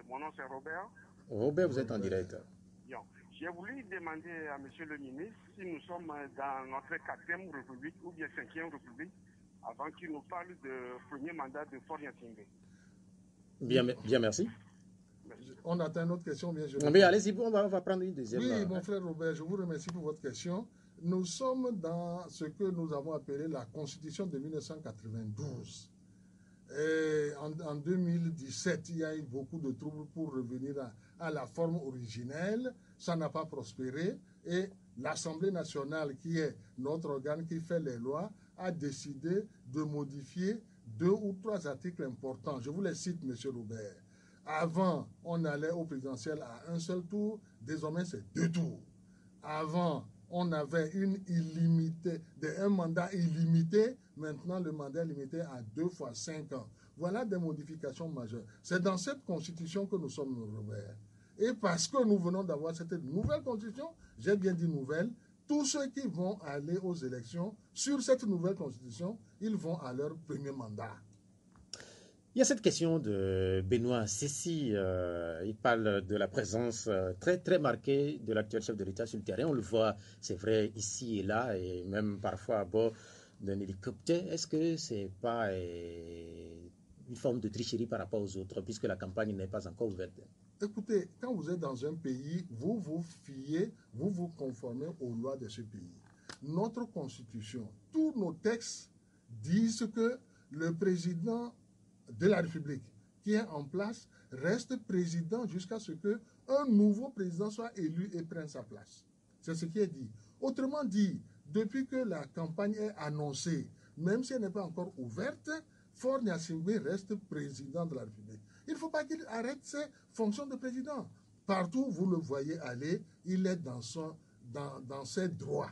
Mon nom c'est Robert. Robert, vous êtes en direct. Bien. J'ai voulu demander à Monsieur le ministre si nous sommes dans notre 4e République ou bien 5e République avant qu'il nous parle de premier mandat de Faure Gnassingbé. Bien, merci. On attend une autre question, bien sûr. Mais allez-y, on va prendre une deuxième. Oui, mon frère Robert, je vous remercie pour votre question. Nous sommes dans ce que nous avons appelé la Constitution de 1992. Et en 2017, il y a eu beaucoup de troubles pour revenir à la forme originelle. Ça n'a pas prospéré. Et l'Assemblée nationale, qui est notre organe qui fait les lois, a décidé de modifier 2 ou 3 articles importants. Je vous les cite, M. Robert. Avant, on allait au présidentiel à un seul tour. Désormais, c'est 2 tours. Avant, on avait un mandat illimité. Maintenant, le mandat est limité à 2 fois 5 ans. Voilà des modifications majeures. C'est dans cette constitution que nous sommes, Robert. Et parce que nous venons d'avoir cette nouvelle constitution, j'ai bien dit nouvelle, tous ceux qui vont aller aux élections sur cette nouvelle constitution, ils vont à leur premier mandat. Il y a cette question de Benoît Sessi. Il parle de la présence très, très marquée de l'actuel chef de l'État sur le terrain. On le voit, c'est vrai, ici et là, et même parfois à bord d'un hélicoptère. Est-ce que ce n'est pas une forme de tricherie par rapport aux autres, puisque la campagne n'est pas encore ouverte? Écoutez, quand vous êtes dans un pays, vous vous fiez, vous vous conformez aux lois de ce pays. Notre constitution, tous nos textes disent que le président de la République qui est en place reste président jusqu'à ce qu'un nouveau président soit élu et prenne sa place. C'est ce qui est dit. Autrement dit, depuis que la campagne est annoncée, même si elle n'est pas encore ouverte, Faure Gnassingbé reste président de la République. Il ne faut pas qu'il arrête ses fonctions de président. Partout où vous le voyez aller, il est dans ses droits.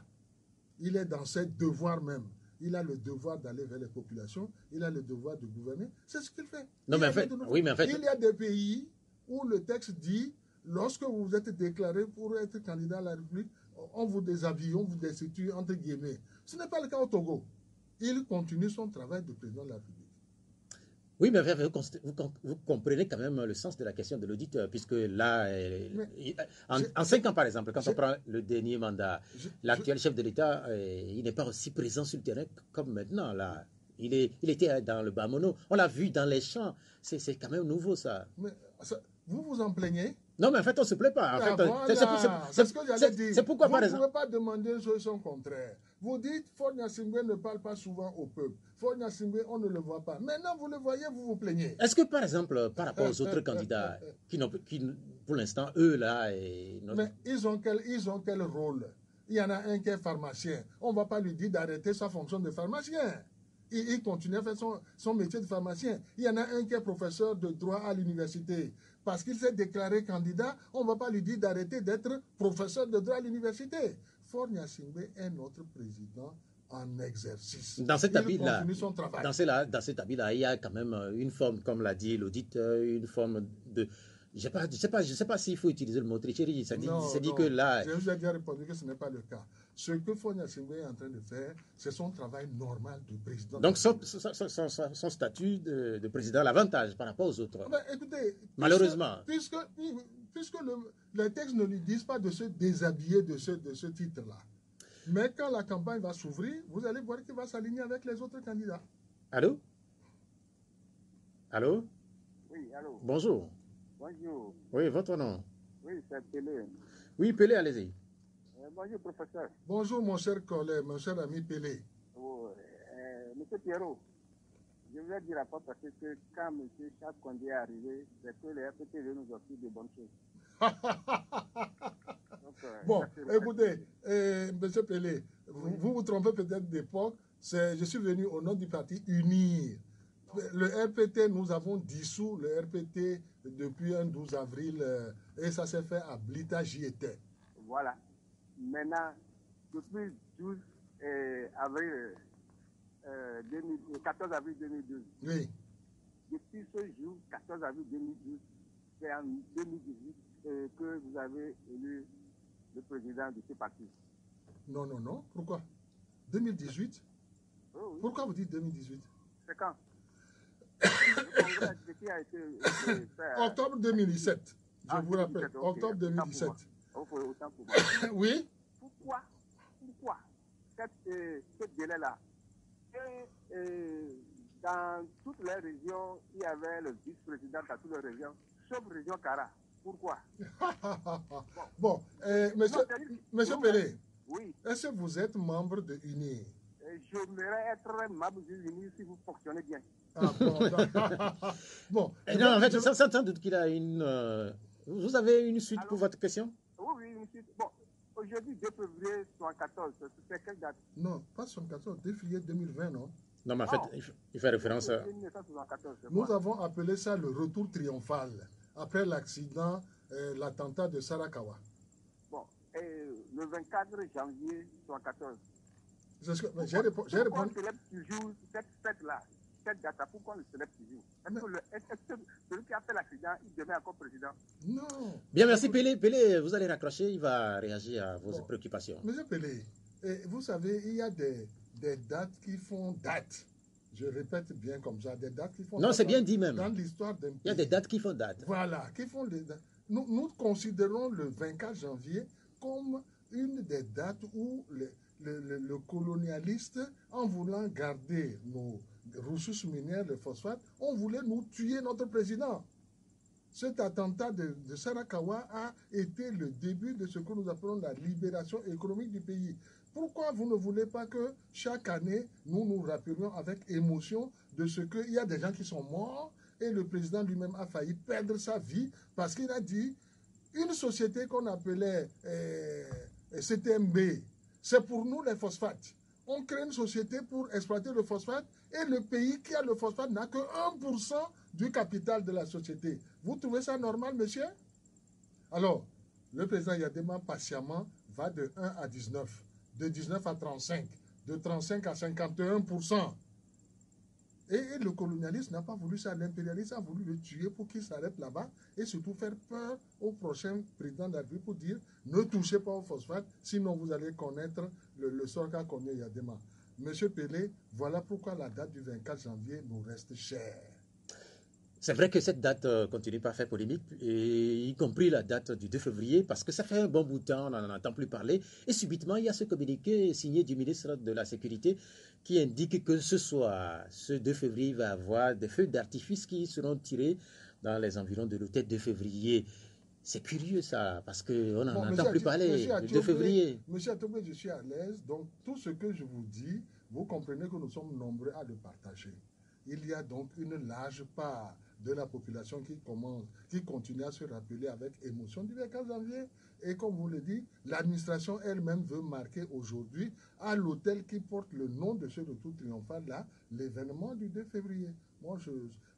Il est dans ses devoirs même. Il a le devoir d'aller vers les populations. Il a le devoir de gouverner. C'est ce qu'il fait. Non, mais en fait, oui, mais en fait... Il y a des pays où le texte dit, lorsque vous êtes déclaré pour être candidat à la République, on vous déshabille, on vous destitue, entre guillemets. Ce n'est pas le cas au Togo. Il continue son travail de président de la République. Oui, mais vous comprenez quand même le sens de la question de l'auditeur, puisque là, en 5 ans, par exemple, quand on prend le dernier mandat, l'actuel chef de l'État, il n'est pas aussi présent sur le terrain comme maintenant. Là. Il était dans le Bamono. On l'a vu dans les champs. C'est quand même nouveau, ça. Mais vous vous en plaignez? Non, mais en fait, on ne se plaît pas. En fait, voilà. C'est ce que j'allais dire. C'est pourquoi, par exemple... Vous ne pouvez pas demander une solution contraire. Vous dites, Faure Gnassingbé ne parle pas souvent au peuple. Faure Gnassingbé, on ne le voit pas. Maintenant, vous le voyez, vous vous plaignez. Est-ce que, par exemple, par rapport aux autres candidats, qui pour l'instant, eux, là... Mais ils ont quel rôle? Il y en a un qui est pharmacien. On ne va pas lui dire d'arrêter sa fonction de pharmacien. Il continue à faire son métier de pharmacien. Il y en a un qui est professeur de droit à l'université. Parce qu'il s'est déclaré candidat, on ne va pas lui dire d'arrêter d'être professeur de droit à l'université. Faure Gnassingbé est notre président en exercice. Dans cet habit-là, dans cet habit-là, il y a quand même une forme, comme l'a dit l'auditeur, une forme de... Je ne sais pas s'il faut utiliser le mot tricherie. Ça dit que là... Je vous ai déjà répondu que ce n'est pas le cas. Ce que Faure Gnassingbé est en train de faire, c'est son travail normal de président. Donc son statut de président, l'avantage par rapport aux autres. Ben, écoutez, malheureusement. Puisque les textes ne lui disent pas de se déshabiller de ce titre-là. Mais quand la campagne va s'ouvrir, vous allez voir qu'il va s'aligner avec les autres candidats. Allô? Allô? Oui, allô. Bonjour. Bonjour. Oui, votre nom? Oui, c'est Pelé. Oui, Pelé, allez-y. Bonjour, professeur. Bonjour, mon cher collègue, mon cher ami Pelé. Oh, Monsieur Pierrot, je voulais dire à part parce que quand M. Jacques Condé est arrivé, c'est que les RPTV nous offrent de bonnes choses. Donc, bon, écoutez, monsieur Pelé, vous vous trompez peut-être d'époque. Je suis venu au nom du parti Unir. Le RPT, nous avons dissous le RPT depuis un 12 avril et ça s'est fait à Blita, j'y étais. Voilà. Maintenant, depuis 12 avril, 14 avril 2012. Oui. Depuis ce jour, 14 avril 2012, c'est en 2018 que vous avez élu le président de ce parti. Non, non, non. Pourquoi 2018 Oui. Pourquoi vous dites 2018 C'est quand le congrès qui a été fait, Octobre 2017. Je vous rappelle. 2017, okay. Octobre 2017. Autant pour moi. Oui. Pourquoi ce délai-là? Dans toutes les régions, il y avait le vice-président dans toutes les régions, sauf région Kara. Pourquoi? Bon, monsieur Pelé, oui. Est-ce que vous êtes membre de UNIR? J'aimerais être membre de l'UNIR si vous fonctionnez bien. Ah, bon. Non, en fait, sans doute qu'il a une... Vous avez une suite pour votre question? Oui, une suite. Bon, aujourd'hui, 2 février 1914, c'est quelle date? Non, pas 1914, 2 février 2020, non? Non, mais en fait, il fait référence à... 1914, nous avons appelé ça le retour triomphal, après l'accident, l'attentat de Sarakawa. Bon, et le 24 janvier 1914. J'ai répondu. Pourquoi on célèbre toujours cette fête-là, cette date, pourquoi on le célèbre toujours? Est-ce que celui qui a fait l'accident, il devient encore président? Non. Bien, merci Pelé. Pelé, vous allez raccrocher, il va réagir à vos préoccupations. Monsieur Pelé, vous savez, il y a des dates qui font date. Je répète bien comme ça, des dates qui font date. Non, c'est bien dit même. Dans l'histoire d'un pays. Il y a des dates qui font date. Voilà, qui font des dates. Nous considérons le 24 janvier comme une des dates où le colonialiste, en voulant garder nos ressources minières, le phosphate, on voulait nous tuer notre président. Cet attentat de Sarakawa a été le début de ce que nous appelons la libération économique du pays. Pourquoi vous ne voulez pas que chaque année, nous nous rappelions avec émotion de ce qu'il y a des gens qui sont morts et le président lui-même a failli perdre sa vie parce qu'il a dit une société qu'on appelait CTMB, c'est pour nous les phosphates. On crée une société pour exploiter le phosphate et le pays qui a le phosphate n'a que 1% du capital de la société. Vous trouvez ça normal, monsieur? Alors, le président Yadema patiemment va de 1 à 19, de 19 à 35, de 35 à 51%. Et le colonialiste n'a pas voulu ça, l'impérialiste a voulu le tuer pour qu'il s'arrête là-bas et surtout faire peur au prochain président de la République pour dire ne touchez pas au phosphate, sinon vous allez connaître le sort qu'a connu Yadema. Monsieur Pelé, voilà pourquoi la date du 24 janvier nous reste chère. C'est vrai que cette date continue par faire polémique, y compris la date du 2 février, parce que ça fait un bon bout de temps, on n'en entend plus parler. Et subitement, il y a ce communiqué signé du ministre de la Sécurité qui indique que ce soir, ce 2 février, il va y avoir des feux d'artifice qui seront tirés dans les environs de l'hôtel 2 février. C'est curieux ça, parce qu'on n'en entend plus parler le 2 février. Monsieur Atobé, je suis à l'aise, donc tout ce que je vous dis, vous comprenez que nous sommes nombreux à le partager. Il y a donc une large part de la population qui continue à se rappeler avec émotion du 24 janvier. Et comme vous le dites, l'administration elle-même veut marquer aujourd'hui à l'hôtel qui porte le nom de ce retour triomphal-là, l'événement du 2 février. Moi,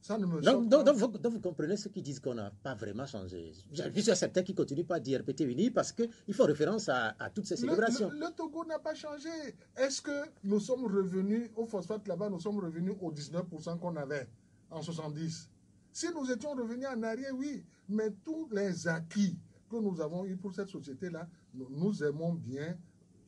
ça ne me donc, choque pas. donc vous comprenez ceux qui disent qu'on n'a pas vraiment changé. J'ai vu certains qui continuent pas à dire RPT uni parce qu'ils font référence à toutes ces célébrations. Le Togo n'a pas changé. Est-ce que nous sommes revenus au phosphate là-bas, nous sommes revenus aux 19% qu'on avait en 70? Si nous étions revenus en arrière, oui. Mais tous les acquis que nous avons eus pour cette société-là, nous aimons bien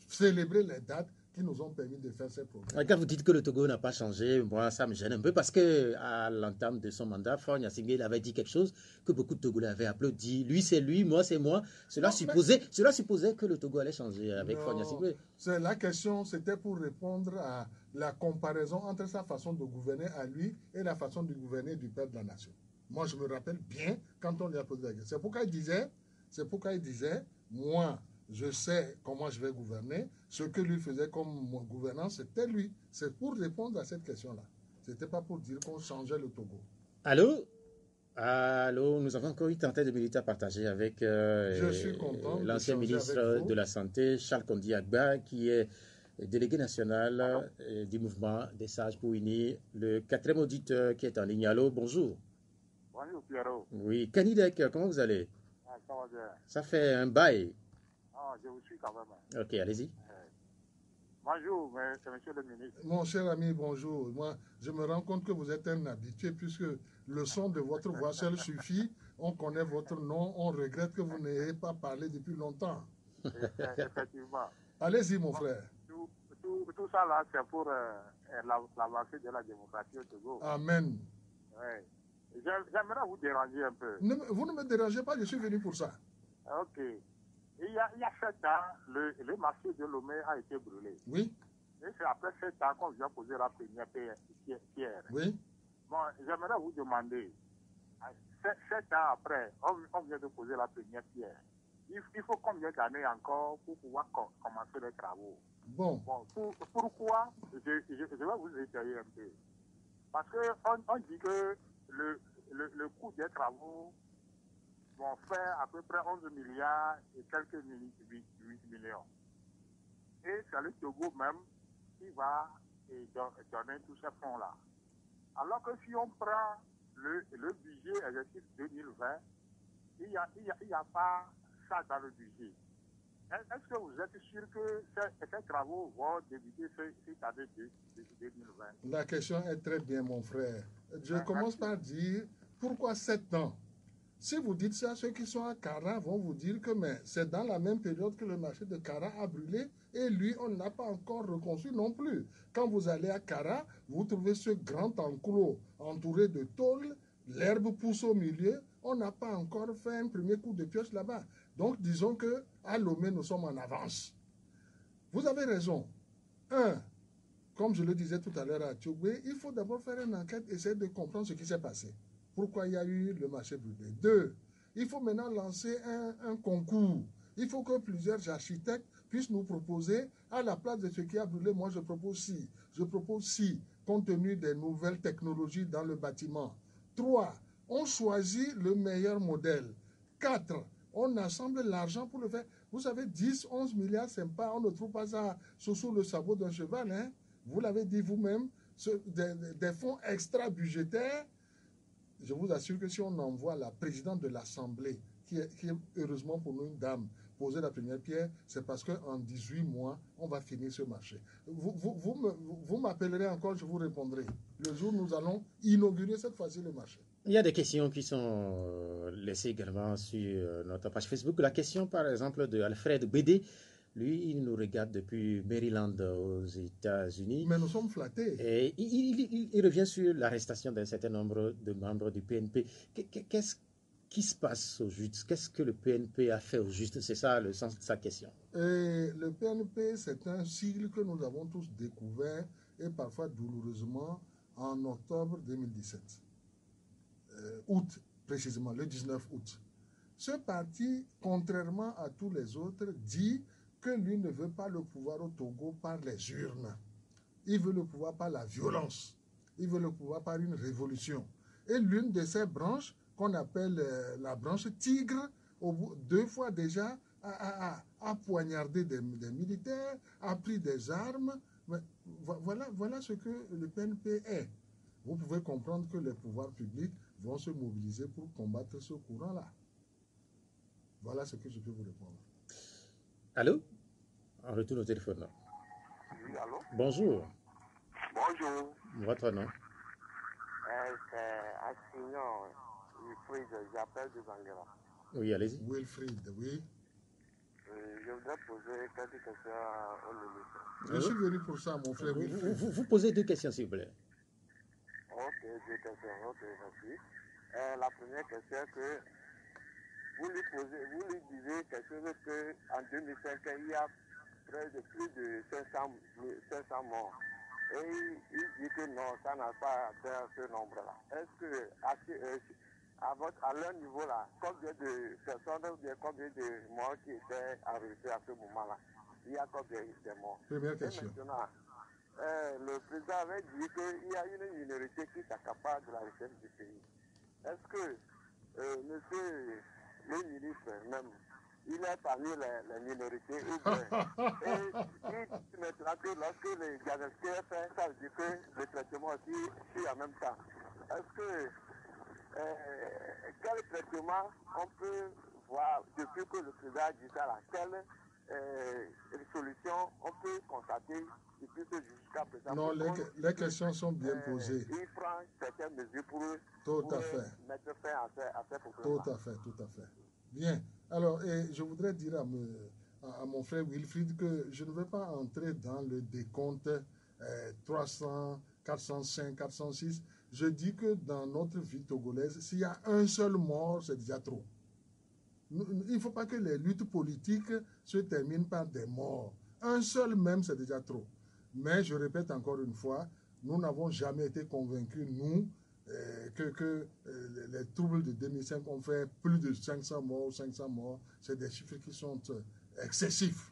célébrer les dates qui nous ont permis de faire ces progrès. Quand vous dites que le Togo n'a pas changé, moi ça me gêne un peu parce que à l'entame de son mandat, Faure Gnassingbé il avait dit quelque chose que beaucoup de Togolais avaient applaudi. Lui c'est lui, moi c'est moi. Cela supposait que le Togo allait changer avec Faure Gnassingbé. C'est la question, c'était pour répondre à la comparaison entre sa façon de gouverner à lui et la façon de gouverner du père de la nation. Moi je me rappelle bien quand on lui a posé la question. C'est pourquoi il disait, moi je sais comment je vais gouverner. Ce que lui faisait comme gouvernance, c'était lui. C'est pour répondre à cette question-là. Ce n'était pas pour dire qu'on changeait le Togo. Allô? Allô, nous avons encore eu tenté de minutes à partager avec l'ancien ministre de la Santé, Charles Kondi Agba, qui est délégué national du mouvement des sages pour unir, le 4e auditeur qui est en ligne. Allô, bonjour. Bonjour Pierrot. Oui, Kanidek, comment vous allez? Ça va bien. Ça fait un bail. Ah, je vous suis quand même. Ok, allez-y. Bonjour, monsieur le ministre. Mon cher ami, bonjour. Moi, je me rends compte que vous êtes un habitué puisque le son de votre voix seul suffit. On connaît votre nom. On regrette que vous n'ayez pas parlé depuis longtemps. Effectivement. Allez-y, mon frère. Tout ça là, c'est pour l'avancée de la démocratie au Togo. Amen. Ouais. J'aimerais vous déranger un peu. Vous ne me dérangez pas, je suis venu pour ça. Ok. Il y a 7 ans, le marché de Lomé a été brûlé. Oui. Et c'est après 7 ans qu'on vient poser la première pierre. Oui. Bon, j'aimerais vous demander, 7 ans après, on vient de poser la première pierre. Il faut combien d'années encore pour pouvoir commencer les travaux? Bon pourquoi je vais vous étayer un peu. Parce qu'on dit que le coût des travaux vont faire à peu près 11 milliards et quelques millions. Et c'est le Togo même qui va donner tous ces fonds-là. Alors que si on prend le budget exercice 2020, il n'y a pas ça dans le budget. Est-ce que vous êtes sûr que ces travaux vont débuter cette année 2020? La question est très bien, mon frère. Je commence par dire, pourquoi 7 ans? Si vous dites ça, ceux qui sont à Kara vont vous dire que c'est dans la même période que le marché de Kara a brûlé et lui, on n'a pas encore reconstruit non plus. Quand vous allez à Kara, vous trouvez ce grand enclos entouré de tôles, l'herbe pousse au milieu, on n'a pas encore fait un premier coup de pioche là-bas. Donc, disons qu'à Lomé, nous sommes en avance. Vous avez raison. Comme je le disais tout à l'heure à Tchougbé, il faut d'abord faire une enquête, essayer de comprendre ce qui s'est passé. Pourquoi il y a eu le marché brûlé. 2, il faut maintenant lancer un concours. Il faut que plusieurs architectes puissent nous proposer, à la place de ce qui a brûlé, moi je propose ci. Je propose ci, compte tenu des nouvelles technologies dans le bâtiment. 3, on choisit le meilleur modèle. 4, on assemble l'argent pour le faire. Vous savez, 10, 11 milliards, c'est pas, on ne trouve pas ça sous le sabot d'un cheval. Hein? Vous l'avez dit vous-même, des fonds extra-budgétaires. Je vous assure que si on envoie la présidente de l'Assemblée, qui est heureusement pour nous une dame, poser la première pierre, c'est parce qu'en 18 mois, on va finir ce marché. Vous m'appellerez encore, je vous répondrai. Le jour où nous allons inaugurer cette fois-ci le marché. Il y a des questions qui sont laissées également sur notre page Facebook. La question, par exemple, de Alfred Bédé. Lui, il nous regarde depuis Maryland aux États-Unis. Mais nous sommes flattés. Et il revient sur l'arrestation d'un certain nombre de membres du PNP. Qu'est-ce qui se passe au juste? Qu'est-ce que le PNP a fait au juste? C'est ça le sens de sa question. Le PNP, c'est un sigle que nous avons tous découvert, et parfois douloureusement, en octobre 2017. Août, précisément, le 19 août. Ce parti, contrairement à tous les autres, dit que lui ne veut pas le pouvoir au Togo par les urnes. Il veut le pouvoir par la violence. Il veut le pouvoir par une révolution. Et l'une de ces branches, qu'on appelle la branche Tigre, 2 fois déjà, a poignardé des militaires, a pris des armes. Mais voilà ce que le PNP est. vous pouvez comprendre que les pouvoirs publics vont se mobiliser pour combattre ce courant-là. Voilà ce que je peux vous répondre. Allô? On retourne au téléphone. Oui, allô? Bonjour. Bonjour. Votre nom? C'est Assignon Wilfried, j'appelle de Banguera. Oui, allez-y. Wilfried, oui. Je voudrais poser quelques questions au ministre. Je suis venu pour ça, mon frère Wilfried. Vous posez 2 questions, s'il vous plaît. Ok, 2 questions. Ok, merci. La première question est que vous lui disiez quelque chose qu'en 2005, il y a plus de 500 morts. Et il dit que non, ça n'a pas atteint ce nombre-là. Est-ce que, à leur niveau là, combien de personnes ou bien combien de morts qui étaient arrêtés à ce moment-là? Il y a combien de morts? Première question. Et maintenant, le président avait dit qu'il y a une minorité qui s'accapare de la richesse du pays. Est-ce que monsieur le ministre même, il est parmi les minorités ou bien? Et il maintenant que lorsque les diagnostics fait, ça veut dire que le traitement aussi suit en même temps. Est-ce que quel traitement on peut voir depuis que le président a dit ça là? Quelle solution on peut constater depuis que jusqu'à présent? Non, les questions sont bien posées. Il prend certaines mesures pour mettre fin à ces problèmes. Tout à fait, tout à fait. Bien. Alors, je voudrais dire à mon frère Wilfried que je ne vais pas entrer dans le décompte 300, 405, 406. Je dis que dans notre vie togolaise, s'il y a un seul mort, c'est déjà trop. Il ne faut pas que les luttes politiques se terminent par des morts. Un seul même, c'est déjà trop. Mais je répète encore une fois, nous n'avons jamais été convaincus, nous, que les troubles de 2005 ont fait plus de 500 morts. C'est des chiffres qui sont excessifs.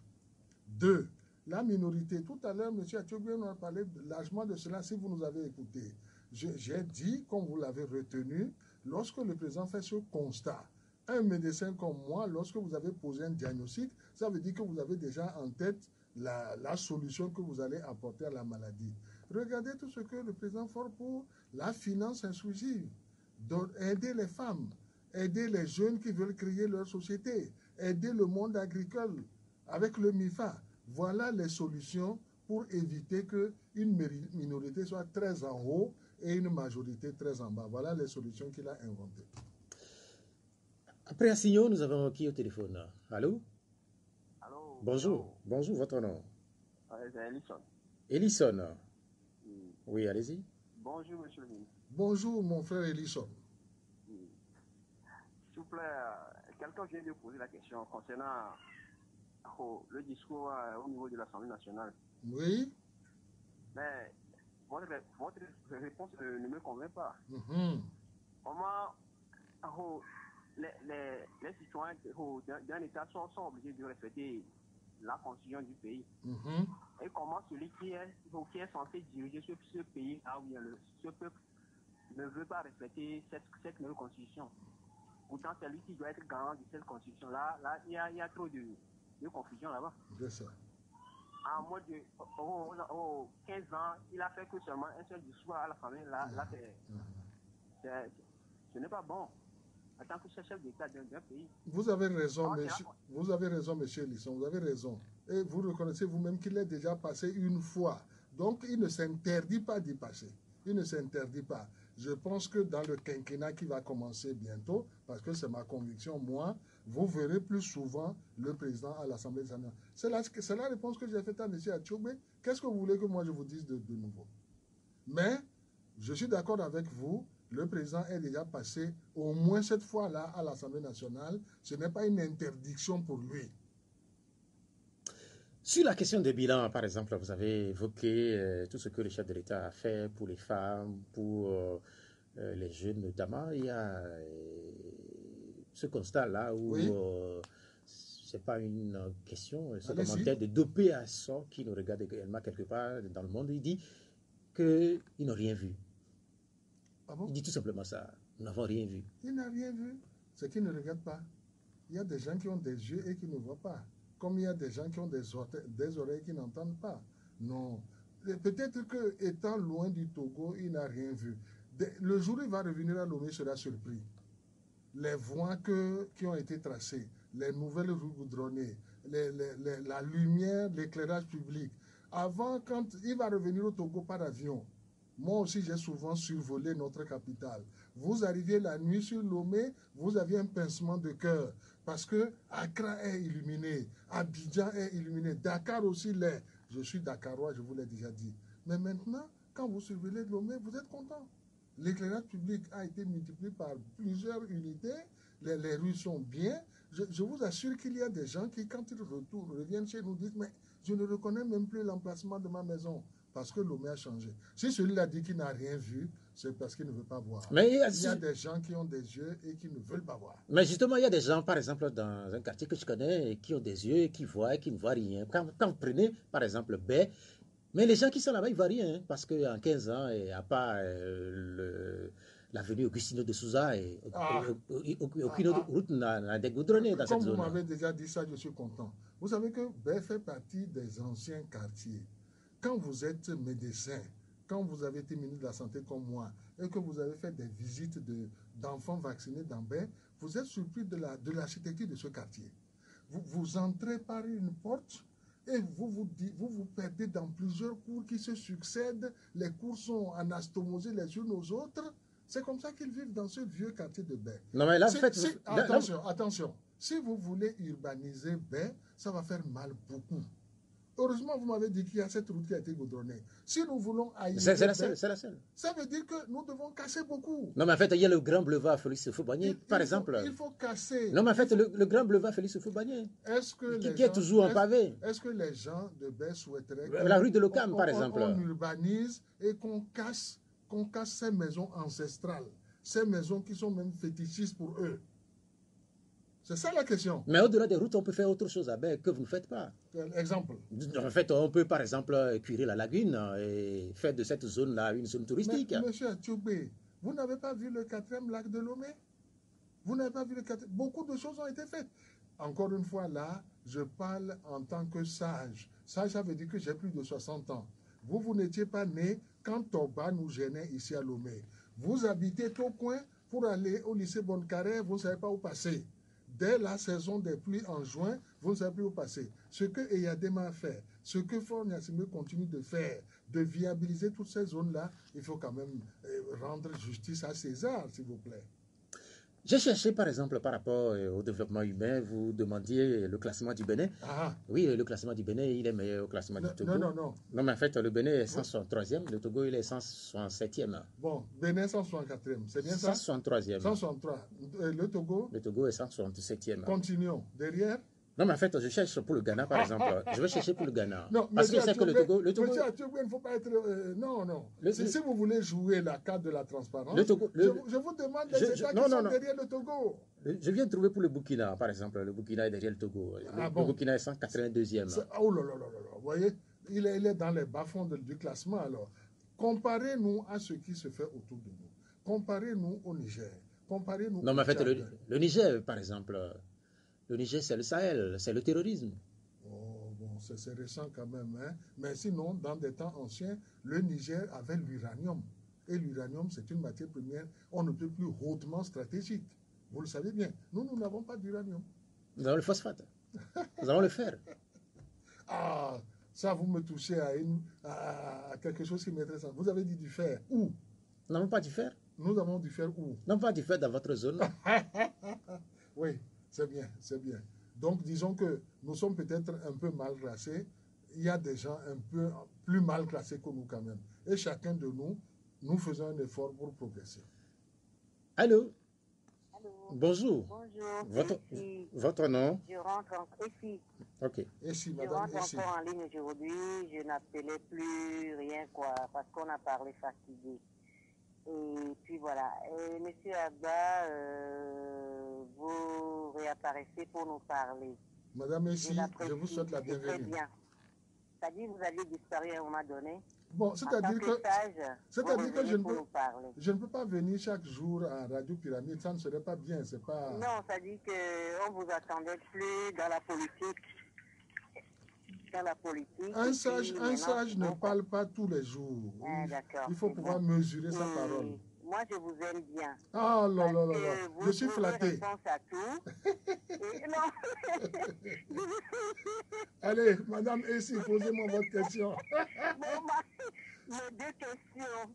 2. La minorité. Tout à l'heure, M. Atiogbé nous a parlé largement de cela, si vous nous avez écouté. J'ai dit, comme vous l'avez retenu, lorsque le président fait ce constat, un médecin comme moi, lorsque vous avez posé un diagnostic, ça veut dire que vous avez déjà en tête la solution que vous allez apporter à la maladie. Regardez tout ce que le président fait pour la finance inclusive, aider les femmes, aider les jeunes qui veulent créer leur société, aider le monde agricole avec le MIFA. Voilà les solutions pour éviter qu'une minorité soit très en haut et une majorité très en bas. Voilà les solutions qu'il a inventées. Après Assignon, nous avons qui au téléphone? Allô? Allô? Bonjour. Bonjour, votre nom? C'est Ellison. Ellison. Oui, allez-y. Bonjour, monsieur le ministre. Bonjour, mon frère Ellison. S'il vous plaît, quelqu'un vient de poser la question concernant le discours au niveau de l'Assemblée nationale. Oui. Mais votre réponse ne me convainc pas. Comment les citoyens d'un État sont obligés de respecter la constitution du pays? Et comment celui qui est censé diriger ce pays, ce peuple, ne veut pas respecter cette nouvelle constitution? Pourtant, c'est lui qui doit être garant de cette constitution-là. Là, il y a trop de confusion là-bas. C'est ça. En mode de 15 ans, il a fait que seulement un seul discours à la famille. Là, ce n'est pas bon. En tant que chef d'État d'un pays. Vous avez raison, monsieur Ellison, vous avez raison. Et vous reconnaissez vous-même qu'il est déjà passé une fois. Donc, il ne s'interdit pas d'y passer. Il ne s'interdit pas. Je pense que dans le quinquennat qui va commencer bientôt, parce que c'est ma conviction, moi, vous verrez plus souvent le président à l'Assemblée nationale. C'est la réponse que j'ai faite à M. Atiogbé. Qu'est-ce que vous voulez que moi je vous dise de nouveau? Mais, je suis d'accord avec vous. Le président est déjà passé au moins cette fois-là à l'Assemblée nationale. Ce n'est pas une interdiction pour lui. Sur la question des bilans, par exemple, vous avez évoqué tout ce que le chef de l'État a fait pour les femmes, pour les jeunes notamment. Il y a ce constat-là où ce n'est pas une question, ce commentaire de dopé à sort qui nous regarde également quelque part dans le monde. Il dit qu'ils n'ont rien vu. Ah bon? Il dit tout simplement ça. Nous n'avons rien vu. Il n'a rien vu. C'est qu'il ne regarde pas. Il y a des gens qui ont des yeux et qui ne voient pas. Comme il y a des gens qui ont des oreilles qui n'entendent pas. Non. peut-être que étant loin du Togo, il n'a rien vu. Le jour où il va revenir à Lomé, il sera surpris. Les voies qui ont été tracées, les nouvelles rues goudronnées, la lumière, l'éclairage public. Avant, quand il va revenir au Togo par avion, moi aussi j'ai souvent survolé notre capitale. Vous arriviez la nuit sur Lomé, vous aviez un pincement de cœur, parce que Accra est illuminé, Abidjan est illuminé, Dakar aussi l'est. Je suis Dakarois, je vous l'ai déjà dit. Mais maintenant, quand vous survolez Lomé, vous êtes content. L'éclairage public a été multiplié par plusieurs unités, les rues sont bien. Je vous assure qu'il y a des gens qui, quand ils reviennent chez nous, disent « Mais je ne reconnais même plus l'emplacement de ma maison. » Parce que Lomé a changé. Si celui-là dit qu'il n'a rien vu, c'est parce qu'il ne veut pas voir. Mais il y a des gens qui ont des yeux et qui ne veulent pas voir. Mais justement, il y a des gens, par exemple, dans un quartier que je connais, qui ont des yeux et qui voient et qui ne voient rien. Quand vous prenez, par exemple, Baie, mais les gens qui sont là-bas, ils ne voient rien. Hein, parce qu'en 15 ans, et à part l'avenue Augustino de Souza, aucune autre route n'a dégoudronné dans cette zone. Comme vous m'avez déjà dit ça, je suis content. Vous savez que Baie fait partie des anciens quartiers. Quand vous êtes médecin, quand vous avez été ministre de la Santé comme moi, et que vous avez fait des visites d'enfants vaccinés dans Baie, vous êtes surpris de l'architecture de ce quartier. Vous entrez par une porte et vous perdez dans plusieurs cours qui se succèdent. Les cours sont anastomosés les unes aux autres. C'est comme ça qu'ils vivent dans ce vieux quartier de Baie. Non, mais là, attention. Si vous voulez urbaniser Baie, ça va faire mal beaucoup. Heureusement, vous m'avez dit qu'il y a cette route qui a été goudronnée. Si nous voulons ailleurs, c'est la seule. Ça veut dire que nous devons casser beaucoup. Non, mais en fait, il y a le grand boulevard Félix Houphouët-Boigny, par exemple. Il faut casser. Non, mais en fait, le grand boulevard Félix Houphouët-Boigny, qui est toujours en pavé. Est-ce que les gens de Baie souhaiteraient la rue de l'Ocam, par exemple. On urbanise et qu'on casse ces maisons ancestrales, ces maisons qui sont même fétichistes pour eux. C'est ça la question. Mais au-delà des routes, on peut faire autre chose à Baie que vous ne faites pas. Exemple. En fait, on peut par exemple curer la lagune et faire de cette zone-là une zone touristique. Mais, monsieur Atioubé, vous n'avez pas vu le 4e lac de Lomé? Vous n'avez pas vu le 4e... Beaucoup de choses ont été faites. Encore une fois, là, je parle en tant que sage. Sage, ça veut dire que j'ai plus de 60 ans. Vous n'étiez pas né quand Toba nous gênait ici à Lomé. Vous habitez au coin pour aller au lycée Bonnecarrère, vous ne savez pas où passer. Dès la saison des pluies en juin, vous ne savez plus où passer. Ce que Eyadema a fait, ce que Fort Gnassingbé continue de faire, de viabiliser toutes ces zones-là, il faut quand même rendre justice à César, s'il vous plaît. J'ai cherché, par exemple, par rapport au développement humain, vous demandiez le classement du Bénin. Ah. Oui, le classement du Bénin, il est meilleur au classement du Togo. Non. Non, mais en fait, le Bénin est 163e, le Togo, il est 167e. Bon, Bénin 164e, c'est bien ça? 163e. 163. Le Togo? Le Togo est 167e. Continuons. Derrière? Non, mais en fait, je cherche pour le Ghana, par exemple. Je vais chercher pour le Ghana. Non, parce que je sais que le Togo... Monsieur Atioubé, il ne faut pas être... non. Si vous voulez jouer la carte de la transparence, je vous demande les États qui sont derrière le Togo. Je viens de trouver pour le Burkina, par exemple. Le Burkina est derrière le Togo. Le Burkina est 182e. Oh là là. Vous voyez, il est dans les bas-fonds du classement, alors. Comparez-nous à ce qui se fait autour de nous. Comparez-nous au Niger. Comparez-nous non, mais en fait, le Niger, par exemple... Le Niger, c'est le Sahel, c'est le terrorisme. Oh, bon, c'est récent quand même. Hein? Mais sinon, dans des temps anciens, le Niger avait l'uranium. Et l'uranium, c'est une matière première, on ne peut plus hautement stratégique. Vous le savez bien. Nous n'avons pas d'uranium. Nous avons le phosphate. Nous avons le fer. Ah, ça, vous me touchez à quelque chose qui m'intéresse. Vous avez dit du fer. Où? Nous n'avons pas du fer. Nous avons du fer où? Nous n'avons pas du fer dans votre zone. Oui. C'est bien. Donc, disons que nous sommes peut-être un peu mal classés. Il y a des gens un peu plus mal classés que nous quand même. Et chacun de nous faisons un effort pour progresser. Allô? Allô. Bonjour. Bonjour. Votre nom? Je rentre en Essie. Ok. Essie, Je madame rentre Essie. encore en ligne aujourd'hui. Je n'appelais plus rien, quoi, parce qu'on a parlé fatigué. Et puis voilà. Et monsieur Abba, vous réapparaissez pour nous parler. Madame Essie, je vous souhaite la bienvenue. Très bien. C'est-à-dire que vous aviez disparu à un moment donné. Bon, c'est-à-dire que je ne peux pas venir chaque jour à Radio Pyramide, ça ne serait pas bien, c'est pas... Non, c'est-à-dire qu'on ne vous attendait plus dans la politique. dans la politique. Un sage ne parle pas tous les jours. Il faut pouvoir mesurer sa parole. Moi, je vous aime bien. Ah là là là là. Je suis flatté. Réponse à tout. Non. Allez, Madame Essi, posez-moi votre question. Mes deux questions.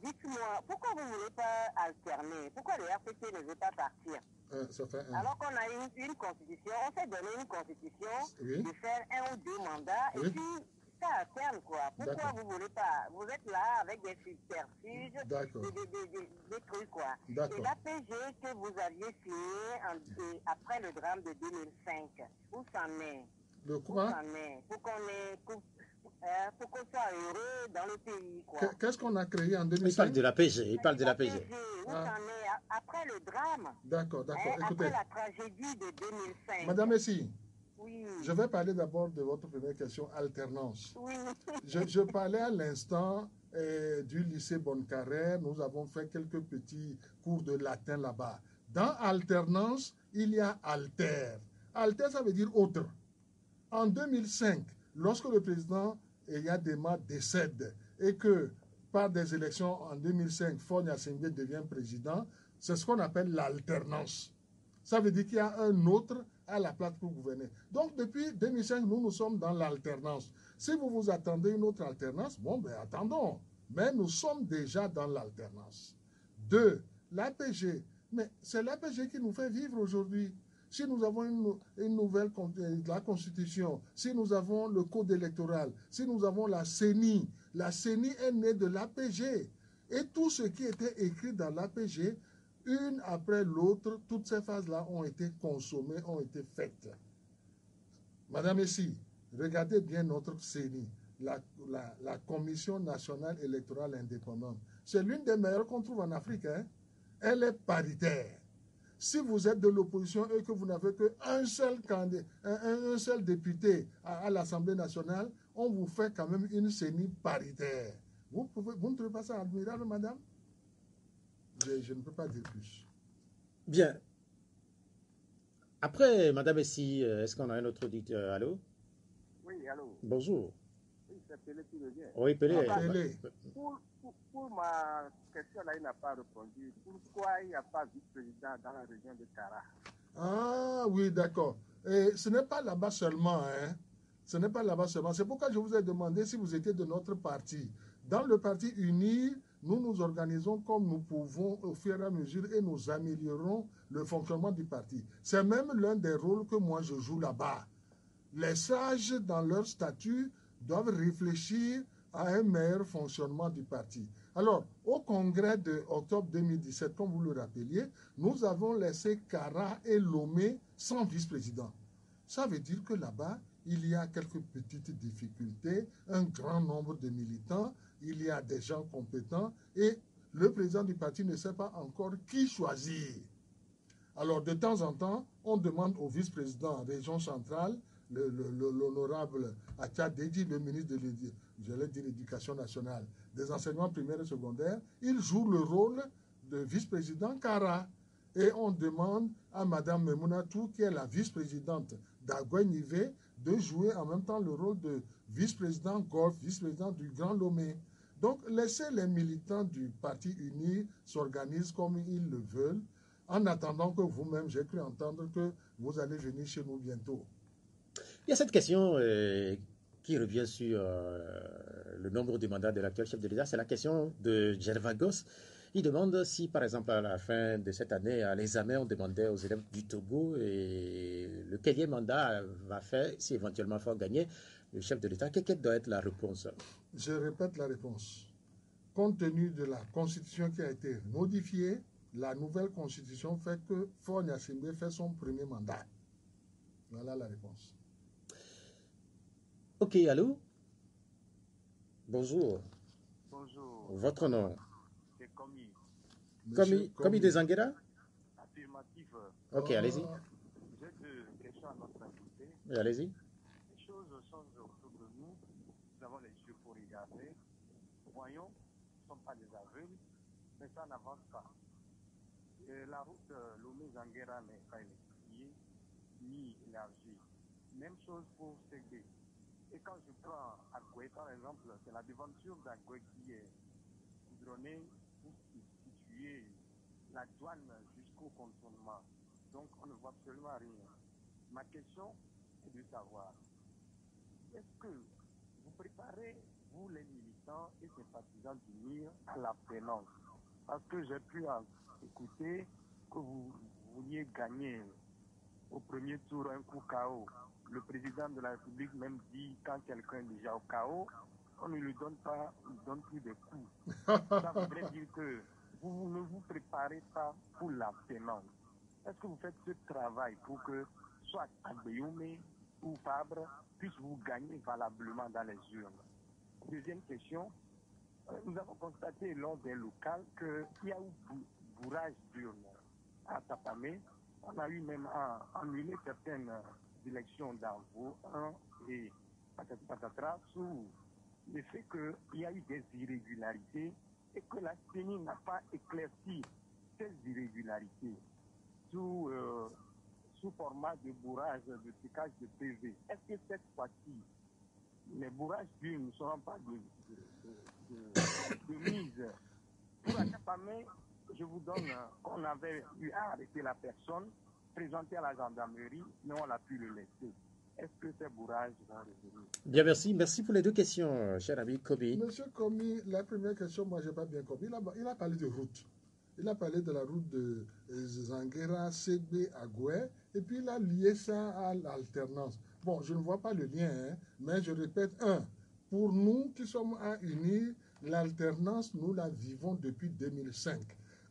Dites-moi, pourquoi vous ne voulez pas alterner? Pourquoi le RPC ne veut pas partir? Ça fait un. Alors qu'on a une constitution, on s'est donné une constitution de faire 1 ou 2 mandats et puis ça alterne quoi. Pourquoi vous ne voulez pas? Vous êtes là avec des subterfuges, des trucs quoi. Et l'APG que vous aviez signé après le drame de 2005, où s'en est? Le quoi? Où s'en est? Pour qu'on soit heureux dans le pays. Qu'est-ce qu'on a créé en 2005? Il parle de l'APG. Il parle de l'APG. Où s'en est après le drame? D'accord. Écoutez. Après la tragédie de 2005. Madame Essi, oui. Je vais parler d'abord de votre première question, alternance. Oui. Je parlais à l'instant du lycée Bonnecarrère. Nous avons fait quelques petits cours de latin là-bas. Dans alternance, il y a alter. Alter, ça veut dire autre. En 2005, lorsque le président Eyadema décède et que par des élections en 2005, Faure Gnassingbé devient président, c'est ce qu'on appelle l'alternance. Ça veut dire qu'il y a un autre à la place pour gouverner. Donc depuis 2005, nous sommes dans l'alternance. Si vous vous attendez une autre alternance, bon ben attendons. Mais nous sommes déjà dans l'alternance. 2. L'APG. Mais c'est l'APG qui nous fait vivre aujourd'hui. Si nous avons une nouvelle la Constitution, si nous avons le Code électoral, si nous avons la CENI est née de l'APG. Et tout ce qui était écrit dans l'APG, une après l'autre, toutes ces phases-là ont été consommées, ont été faites. Madame Essi, regardez bien notre CENI, la Commission nationale électorale indépendante. C'est l'une des meilleures qu'on trouve en Afrique. Hein? Elle est paritaire. Si vous êtes de l'opposition et que vous n'avez qu'un seul candidat, un seul député à l'Assemblée nationale, on vous fait quand même une CENI paritaire. Vous ne trouvez pas ça admirable, madame? Je ne peux pas dire plus. Bien. Après, madame Essi, est-ce qu'on a un autre auditeur? Allô? Oui, allô. Bonjour. Oui, c'est Pelé qui revient. Oui, Pelé. Pour ma question, là, il n'a pas répondu. Pourquoi il n'y a pas de vice-président dans la région de Kara? Ah oui, d'accord. Et ce n'est pas là-bas seulement, hein. Ce n'est pas là-bas seulement. C'est pourquoi je vous ai demandé si vous étiez de notre parti. Dans le parti uni, nous nous organisons comme nous pouvons au fur et à mesure et nous améliorons le fonctionnement du parti. C'est même l'un des rôles que moi je joue là-bas. Les sages, dans leur statut, doivent réfléchir à un meilleur fonctionnement du parti. Alors, au congrès de octobre 2017, comme vous le rappeliez, nous avons laissé Kara et Lomé sans vice-président. Ça veut dire que là-bas, il y a quelques petites difficultés, un grand nombre de militants, il y a des gens compétents et le président du parti ne sait pas encore qui choisir. Alors, de temps en temps, on demande au vice-président région centrale, l'honorable Acha Dedi, le ministre de l'Éducation nationale, des enseignements primaires et secondaires, il joue le rôle de vice-président Kara. Et on demande à Mme Memounatou, qui est la vice-présidente d'Agouenivé, de jouer en même temps le rôle de vice-président Golf, vice-président du Grand Lomé. Donc, laissez les militants du Parti uni s'organiser comme ils le veulent, en attendant que vous-même, j'ai cru entendre que vous allez venir chez nous bientôt. Il y a cette question qui revient sur le nombre de mandats de l'actuel chef de l'État, c'est la question de Gervagos. Il demande si, par exemple, à la fin de cette année, à l'examen, on demandait aux élèves du Togo et lequel mandat va faire, si éventuellement Faure gagner, le chef de l'État. Quelle doit être la réponse? Je répète la réponse. Compte tenu de la constitution qui a été modifiée, la nouvelle constitution fait que Faure Gnassingbé fait son premier mandat. Voilà la réponse. Ok, allô? Bonjour. Bonjour. Votre nom? C'est Komi. Komi des Anguera? Affirmatif. Ok, allez-y. J'ai deux questions à notre invité. Oui, allez-y. Les choses sont autour de nous. Nous avons les yeux pour regarder. Voyons, nous ne sommes pas des aveugles, mais ça n'avance pas. Et la route Lomé-Zanguera n'est pas électrifiée, ni élargie. Mais Même chose pour Ségué. Et quand je prends Agoué, par exemple, c'est la devanture d'Agoué qui est goudronnée pour situer la douane jusqu'au contournement. Donc on ne voit absolument rien. Ma question est de savoir, est-ce que vous préparez, vous les militants et sympathisants du MIR, à la pénance? Parce que j'ai pu écouter que vous vouliez gagner au premier tour un coup KO. Le président de la République même dit quand quelqu'un est déjà au KO, on ne lui donne pas, il ne donne plus de coups. Ça voudrait dire que vous ne vous préparez pas pour la pénance. Est-ce que vous faites ce travail pour que soit Agbeyoume ou Fabre puissent vous gagner valablement dans les urnes? Deuxième question, nous avons constaté lors des locales qu'il y a eu bourrage d'urnes à Tapamé. On a eu même annulé certaines élections d'Anvo 1 et Patatras sous le fait qu'il y a eu des irrégularités et que la CENI n'a pas éclairci ces irrégularités sous format de bourrage, de piquage de PV. Est-ce que cette fois-ci, les bourrages d'urnes ne seront pas de mise pour Atapamé? Je vous donne qu'on avait eu à arrêter la personne, présenter à la gendarmerie, mais on a pu le laisser. Est-ce que ces bourrages vont revenir? Bien, merci. Merci pour les deux questions, cher ami Kobi. Monsieur Kobi, la première question, moi, je n'ai pas bien compris. Il a parlé de route. Il a parlé de la route de Zanguera, Ségbé, Agoué, et puis il a lié ça à l'alternance. Bon, je ne vois pas le lien, hein, mais je répète, pour nous qui sommes à unir, l'alternance, nous la vivons depuis 2005.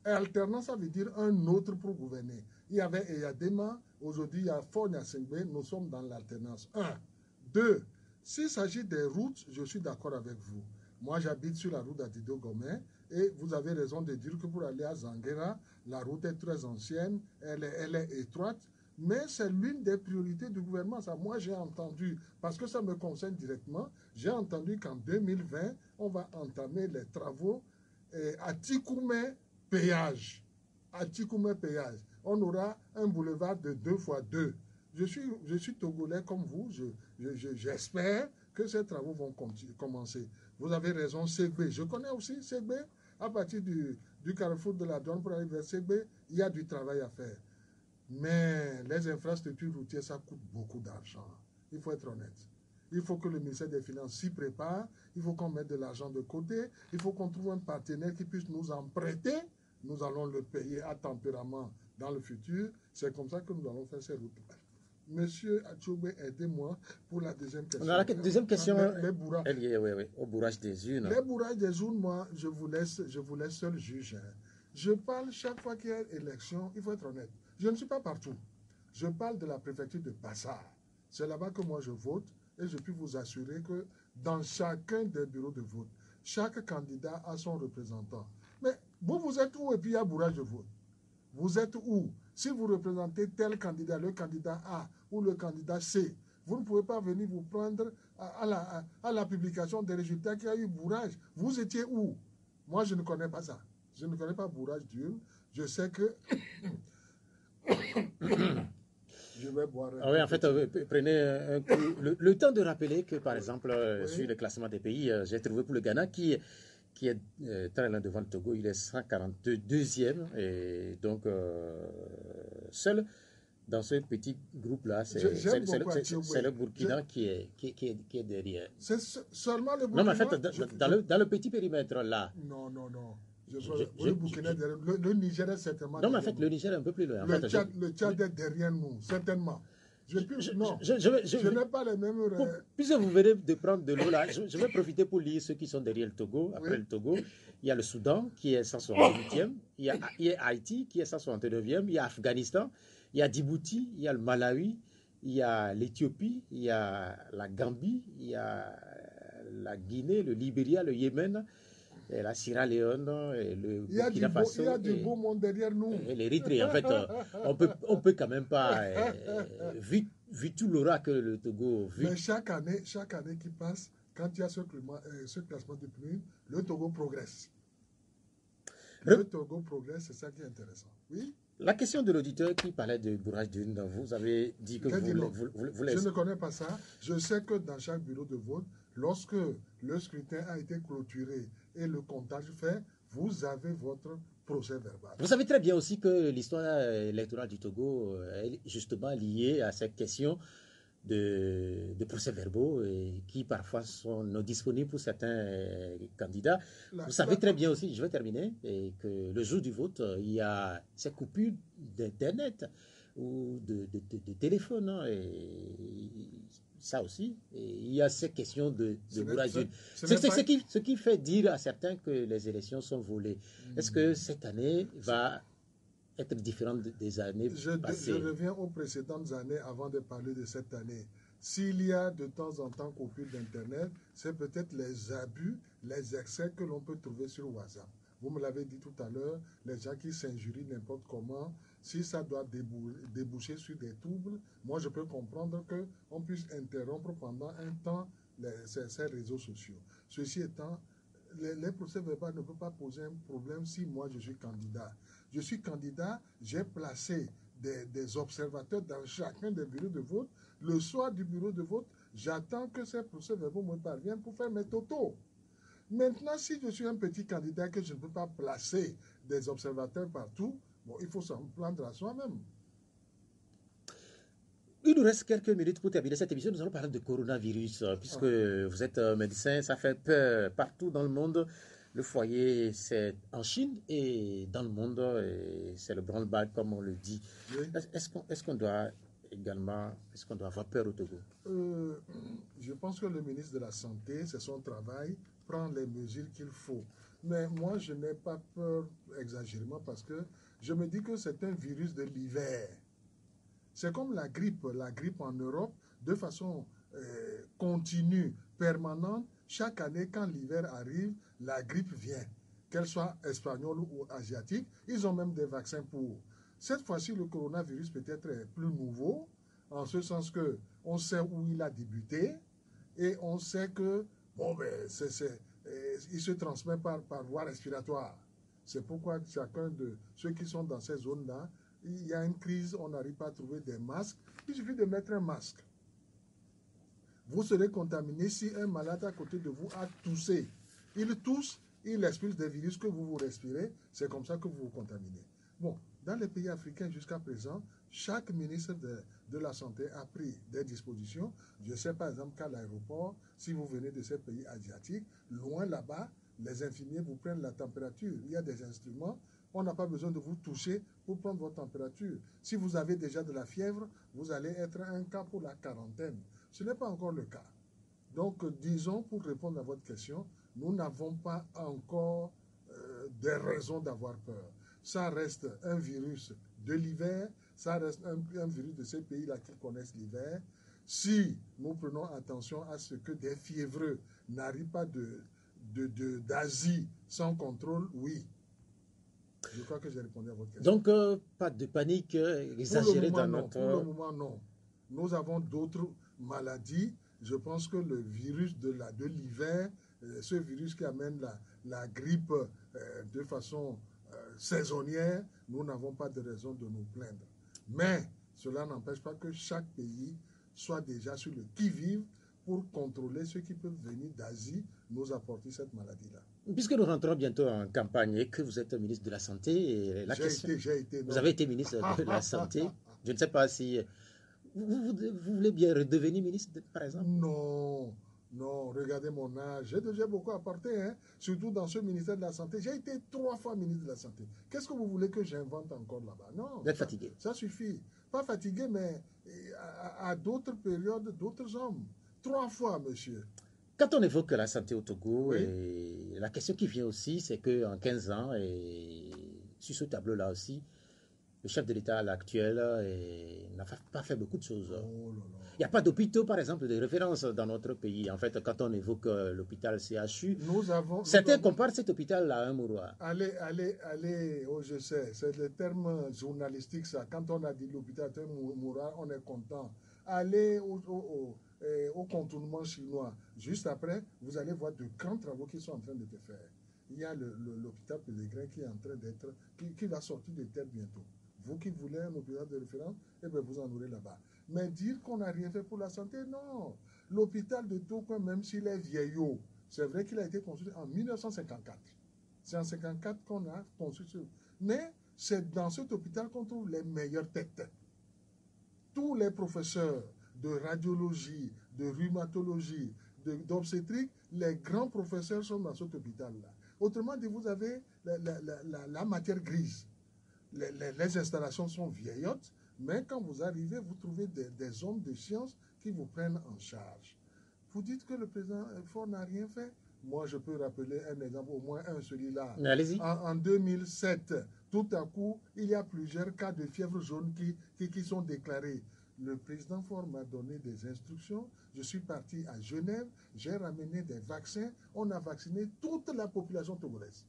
Et alternance, ça veut dire un autre pour gouverner. Il y avait Eyadema, aujourd'hui il y a Fonia Ségbé, nous sommes dans l'alternance. 1. 2. S'il s'agit des routes, je suis d'accord avec vous. Moi, j'habite sur la route d'Adido Gomé et vous avez raison de dire que pour aller à Zanguera, la route est très ancienne, elle est étroite, mais c'est l'une des priorités du gouvernement. Ça, moi, j'ai entendu, parce que ça me concerne directement, j'ai entendu qu'en 2020, on va entamer les travaux à Tikoumé péage. À Tikoumé péage. On aura un boulevard de 2x2. Je suis togolais comme vous, j'espère que ces travaux vont commencer. Vous avez raison, Ségbé. Je connais aussi Ségbé. À partir du carrefour de la douane pour arriver vers Ségbé, il y a du travail à faire. Mais les infrastructures routières, ça coûte beaucoup d'argent. Il faut être honnête. Il faut que le ministère des Finances s'y prépare. Il faut qu'on mette de l'argent de côté. Il faut qu'on trouve un partenaire qui puisse nous en prêter. Nous allons le payer à tempérament dans le futur. C'est comme ça que nous allons faire ces routes. Monsieur Atchoubé, aidez-moi pour la deuxième question. La deuxième question, les bourrages. Elle y est, oui, au bourrage des urnes. Les bourrages des urnes, moi, je vous laisse seul juge. Je parle chaque fois qu'il y a élection, il faut être honnête. Je ne suis pas partout. Je parle de la préfecture de Bassar. C'est là-bas que moi je vote et je peux vous assurer que dans chacun des bureaux de vote, chaque candidat a son représentant. Mais vous êtes où et puis il y a bourrage de vote? Vous êtes où? Si vous représentez tel candidat, le candidat A ou le candidat C, vous ne pouvez pas venir vous prendre à la publication des résultats qu'il y a eu bourrage. Vous étiez où? Moi, je ne connais pas ça. Je ne connais pas bourrage d'urne. Je sais que... Je vais boire oui, en fait, prenez un coup. Le temps de rappeler que, par exemple, sur le classement des pays, j'ai trouvé pour le Ghana qui est très loin devant le Togo, il est 142e et donc seul dans ce petit groupe-là, c'est le Burkina qui est derrière. C'est seulement le Burkina. Non, mais en fait, dans le petit périmètre là. Non. Le Burkina derrière. Le Niger est certainement. Non, mais en fait, le Niger est un peu plus loin. Le Tchad est derrière nous, certainement. Je n'ai pas les mêmes... Puisque vous venez de prendre de l'eau là, je vais profiter pour lire ceux qui sont derrière le Togo. Après le Togo, il y a le Soudan qui est 168e, il y a Haïti qui est 169e, il y a Afghanistan, il y a Djibouti, il y a le Malawi, il y a l'Éthiopie, il y a la Gambie, il y a la Guinée, le Libéria, le Yémen, et la Sierra Leone, et le Burkina Faso. Il y a du beau monde derrière nous. Et l'Érythrée. En fait, on peut quand même pas, vu tout l'aura que le Togo vit. Mais chaque année qui passe, quand il y a ce classement de PNUD, le Togo progresse. Le Togo progresse, c'est ça qui est intéressant. Oui. La question de l'auditeur qui parlait de bourrage d'urne, vous avez dit que vous Je ne connais pas ça. Je sais que dans chaque bureau de vote, lorsque le scrutin a été clôturé et le comptage fait, vous avez votre procès verbal. Vous savez très bien aussi que l'histoire électorale du Togo est justement liée à cette question de procès-verbaux qui parfois sont non disponibles pour certains candidats. Vous savez très bien aussi, je vais terminer, que le jour du vote, il y a ces coupures d'Internet ou de téléphone. Hein, et ça aussi, il y a ces questions de bourrage d'urne. Ce qui fait dire à certains que les élections sont volées. Est-ce que cette année va être différente des années passées? Je reviens aux précédentes années avant de parler de cette année. S'il y a de temps en temps coupure d'Internet, c'est peut-être les abus, les excès que l'on peut trouver sur WhatsApp. Vous me l'avez dit tout à l'heure, les gens qui s'injurient n'importe comment, si ça doit déboucher sur des troubles, moi je peux comprendre qu'on puisse interrompre pendant un temps ces réseaux sociaux. Ceci étant, les procès-verbaux ne peuvent pas poser un problème si moi je suis candidat. Je suis candidat, j'ai placé des observateurs dans chacun des bureaux de vote. Le soir du bureau de vote, j'attends que ces procès-verbaux me parviennent pour faire mes totaux. Maintenant, si je suis un petit candidat que je ne peux pas placer des observateurs partout, bon, il faut s'en prendre à soi-même. Il nous reste quelques minutes pour terminer cette émission. Nous allons parler de coronavirus, puisque vous êtes médecin, ça fait peur partout dans le monde. Le foyer, c'est en Chine et dans le monde, c'est le branle-bas, comme on le dit. Oui. Est-ce qu'on doit également, avoir peur au Togo? Je pense que le ministre de la Santé, c'est son travail, prend les mesures qu'il faut. Mais moi, je n'ai pas peur exagérément parce que je me dis que c'est un virus de l'hiver. C'est comme la grippe en Europe, de façon continue, permanente. Chaque année, quand l'hiver arrive, la grippe vient, qu'elle soit espagnole ou asiatique. Ils ont même des vaccins pour. Cette fois-ci, le coronavirus peut-être est plus nouveau, en ce sens que on sait où il a débuté et on sait que il se transmet par voie respiratoire. C'est pourquoi chacun de ceux qui sont dans ces zones-là, il y a une crise, on n'arrive pas à trouver des masques. Il suffit de mettre un masque. Vous serez contaminé si un malade à côté de vous a toussé. Il tousse, il expulse des virus que vous respirez. C'est comme ça que vous vous contaminez. Bon, dans les pays africains jusqu'à présent, chaque ministre de la Santé a pris des dispositions. Je sais par exemple qu'à l'aéroport, si vous venez de ces pays asiatiques, loin là-bas, les infirmiers vous prennent la température. Il y a des instruments. On n'a pas besoin de vous toucher pour prendre votre température. Si vous avez déjà de la fièvre, vous allez être un cas pour la quarantaine. Ce n'est pas encore le cas. Donc, disons, pour répondre à votre question, nous n'avons pas encore des raisons d'avoir peur. Ça reste un virus de l'hiver, ça reste un virus de ces pays-là qui connaissent l'hiver. Si nous prenons attention à ce que des fiévreux n'arrivent pas d'Asie sans contrôle, oui. Je crois que j'ai répondu à votre question. Donc, pas de panique exagérée dans notre... Pour le moment, non. Nous avons d'autres maladies. Je pense que le virus de l'hiver, ce virus qui amène la grippe de façon saisonnière, nous n'avons pas de raison de nous plaindre. Mais cela n'empêche pas que chaque pays soit déjà sur le qui-vive pour contrôler ceux qui peuvent venir d'Asie nous apporter cette maladie-là. Puisque nous rentrons bientôt en campagne et que vous êtes ministre de la Santé, j'ai été. Vous avez été ministre de la Santé. Je ne sais pas si... Vous voulez bien redevenir ministre, par exemple? Non, regardez mon âge. J'ai beaucoup apporté, hein, surtout dans ce ministère de la Santé. J'ai été 3 fois ministre de la Santé. Qu'est-ce que vous voulez que j'invente encore là-bas? Non. Vous êtes fatigué? Ça suffit. Pas fatigué, mais à d'autres périodes, d'autres hommes. 3 fois, monsieur. Quand on évoque la santé au Togo, oui. La question qui vient aussi, c'est qu'en 15 ans, et sur ce tableau-là aussi, le chef de l'État actuel n'a pas fait beaucoup de choses. Oh là là. Il n'y a pas d'hôpitaux, par exemple, de référence dans notre pays. En fait, quand on évoque l'hôpital CHU, certains comparent cet hôpital-là à un mouroir. Allez, je sais, c'est le terme journalistique, ça. Quand on a dit l'hôpital est un mouroir, on est content. Allez au contournement chinois. Juste après, vous allez voir de grands travaux qui sont en train de se faire. Il y a l'hôpital Pellegrin qui est en train d'être, qui va sortir de terre bientôt. Vous qui voulez un hôpital de référence, eh bien, vous en aurez là-bas. Mais dire qu'on n'a rien fait pour la santé, non. L'hôpital de Togo, même s'il est vieillot, c'est vrai qu'il a été construit en 1954. C'est en 1954 qu'on a construit ce... Mais c'est dans cet hôpital qu'on trouve les meilleures têtes. Tous les professeurs de radiologie, de rhumatologie, d'obstétrique, les grands professeurs sont dans cet hôpital-là. Autrement dit, vous avez la matière grise. Les installations sont vieillottes, mais quand vous arrivez, vous trouvez des hommes de science qui vous prennent en charge. Vous dites que le président Faure n'a rien fait. Moi, je peux rappeler un exemple, au moins un, celui-là. Allez-y. En 2007, tout à coup, il y a plusieurs cas de fièvre jaune qui sont déclarés. Le président Faure m'a donné des instructions. Je suis parti à Genève, j'ai ramené des vaccins. On a vacciné toute la population togolaise.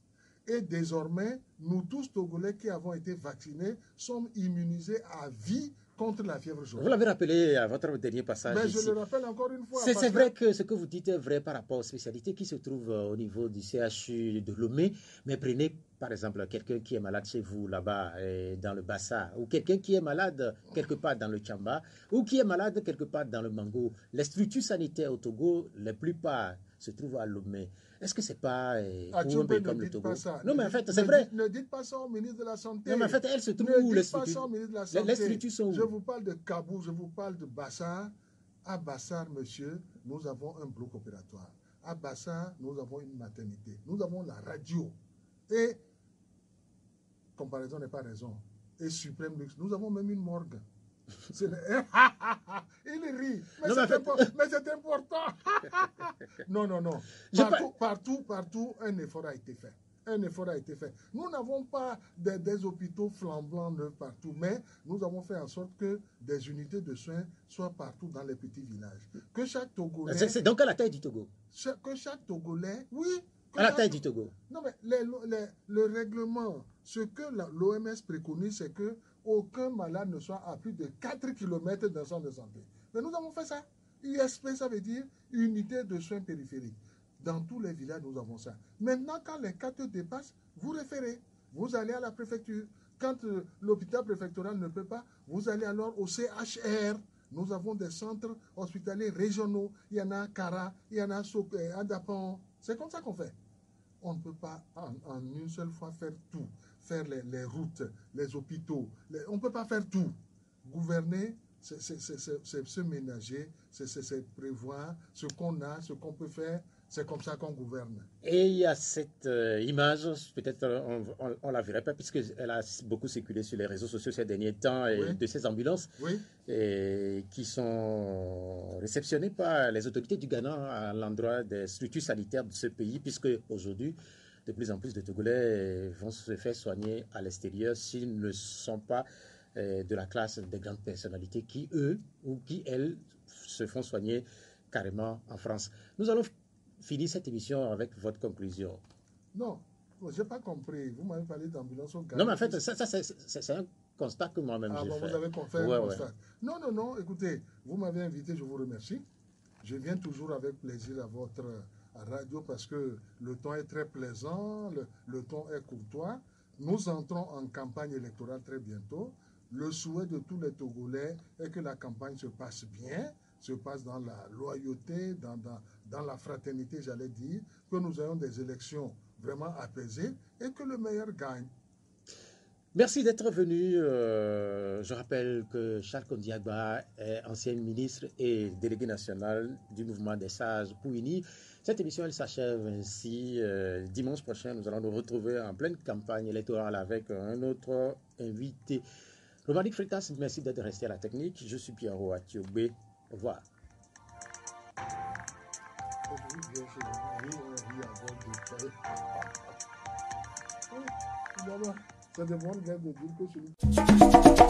Et désormais, nous tous Togolais qui avons été vaccinés sommes immunisés à vie contre la fièvre jaune. Vous l'avez rappelé à votre dernier passage. Mais ici. je le rappelle encore une fois. C'est vrai que ce que vous dites est vrai par rapport aux spécialités qui se trouvent au niveau du CHU de Lomé. Mais prenez par exemple quelqu'un qui est malade chez vous là-bas dans le Bassa, ou quelqu'un qui est malade quelque part dans le Tchamba, ou qui est malade quelque part dans le Mango. Les structures sanitaires au Togo, la plupart se trouvent à Lomé. Est-ce que c'est pas pour un pays comme le Togo? Non, mais en fait, c'est vrai. Ne dites pas ça au ministre de la Santé. Non, mais en fait, elles se trouvent où les structures? Ne dites pas ça au ministre de la Santé. Les structures sont où? Je vous parle de Kabou, je vous parle de Bassar. À Bassar, monsieur, nous avons un bloc opératoire. À Bassar, nous avons une maternité. Nous avons la radio. Et, comparaison n'est pas raison. Et suprême luxe, nous avons même une morgue. Il rit, mais c'est important. Non. Partout, un effort a été fait. Nous n'avons pas des hôpitaux flambants neufs partout, mais nous avons fait en sorte que des unités de soins soient partout dans les petits villages. Que chaque Togolais... C'est donc à la taille du Togo? Que chaque Togolais, oui. À la taille du Togo? Non, mais le règlement, ce que l'OMS préconise, c'est que aucun malade ne soit à plus de 4 km d'un centre de santé. Mais nous avons fait ça. ISP, ça veut dire unité de soins périphériques. Dans tous les villages, nous avons ça. Maintenant, quand les 4 dépassent, vous référez. Vous allez à la préfecture. Quand l'hôpital préfectoral ne peut pas, vous allez alors au CHR. Nous avons des centres hospitaliers régionaux. Il y en a à Kara, il y en a à Dapon. C'est comme ça qu'on fait. On ne peut pas en une seule fois faire tout. Faire les routes, les hôpitaux. On ne peut pas faire tout. Gouverner, c'est se ménager, c'est prévoir ce qu'on a, ce qu'on peut faire. C'est comme ça qu'on gouverne. Et il y a cette image, peut-être on ne la verrait pas, puisqu'elle a beaucoup circulé sur les réseaux sociaux ces derniers temps, Oui. de ces ambulances qui sont réceptionnées par les autorités du Ghana à l'endroit des structures sanitaires de ce pays, puisque aujourd'hui, de plus en plus de Togolais vont se faire soigner à l'extérieur s'ils ne sont pas de la classe des grandes personnalités qui, eux, ou qui, elles, se font soigner carrément en France. Nous allons finir cette émission avec votre conclusion. Non, je n'ai pas compris. Vous m'avez parlé d'ambulance au Ghana. Non, mais en fait, ça c'est un constat que moi-même j'ai fait. Vous avez fait un constat. Non, écoutez, vous m'avez invité, je vous remercie. Je viens toujours avec plaisir à votre radio parce que le ton est très plaisant, le ton est courtois. Nous entrons en campagne électorale très bientôt. Le souhait de tous les Togolais est que la campagne se passe bien, se passe dans la loyauté, dans la fraternité, j'allais dire, que nous ayons des élections vraiment apaisées et que le meilleur gagne. Merci d'être venu. Je rappelle que Charles Kondiagba est ancien ministre et délégué national du mouvement des sages Pouini. Cette émission, elle s'achève ainsi. Dimanche prochain, nous allons nous retrouver en pleine campagne électorale avec un autre invité. Romanique Freitas, merci d'être resté à la technique. Je suis Pierrot Atiobé. Au revoir. C'est de bonnes guerres de dire que celui...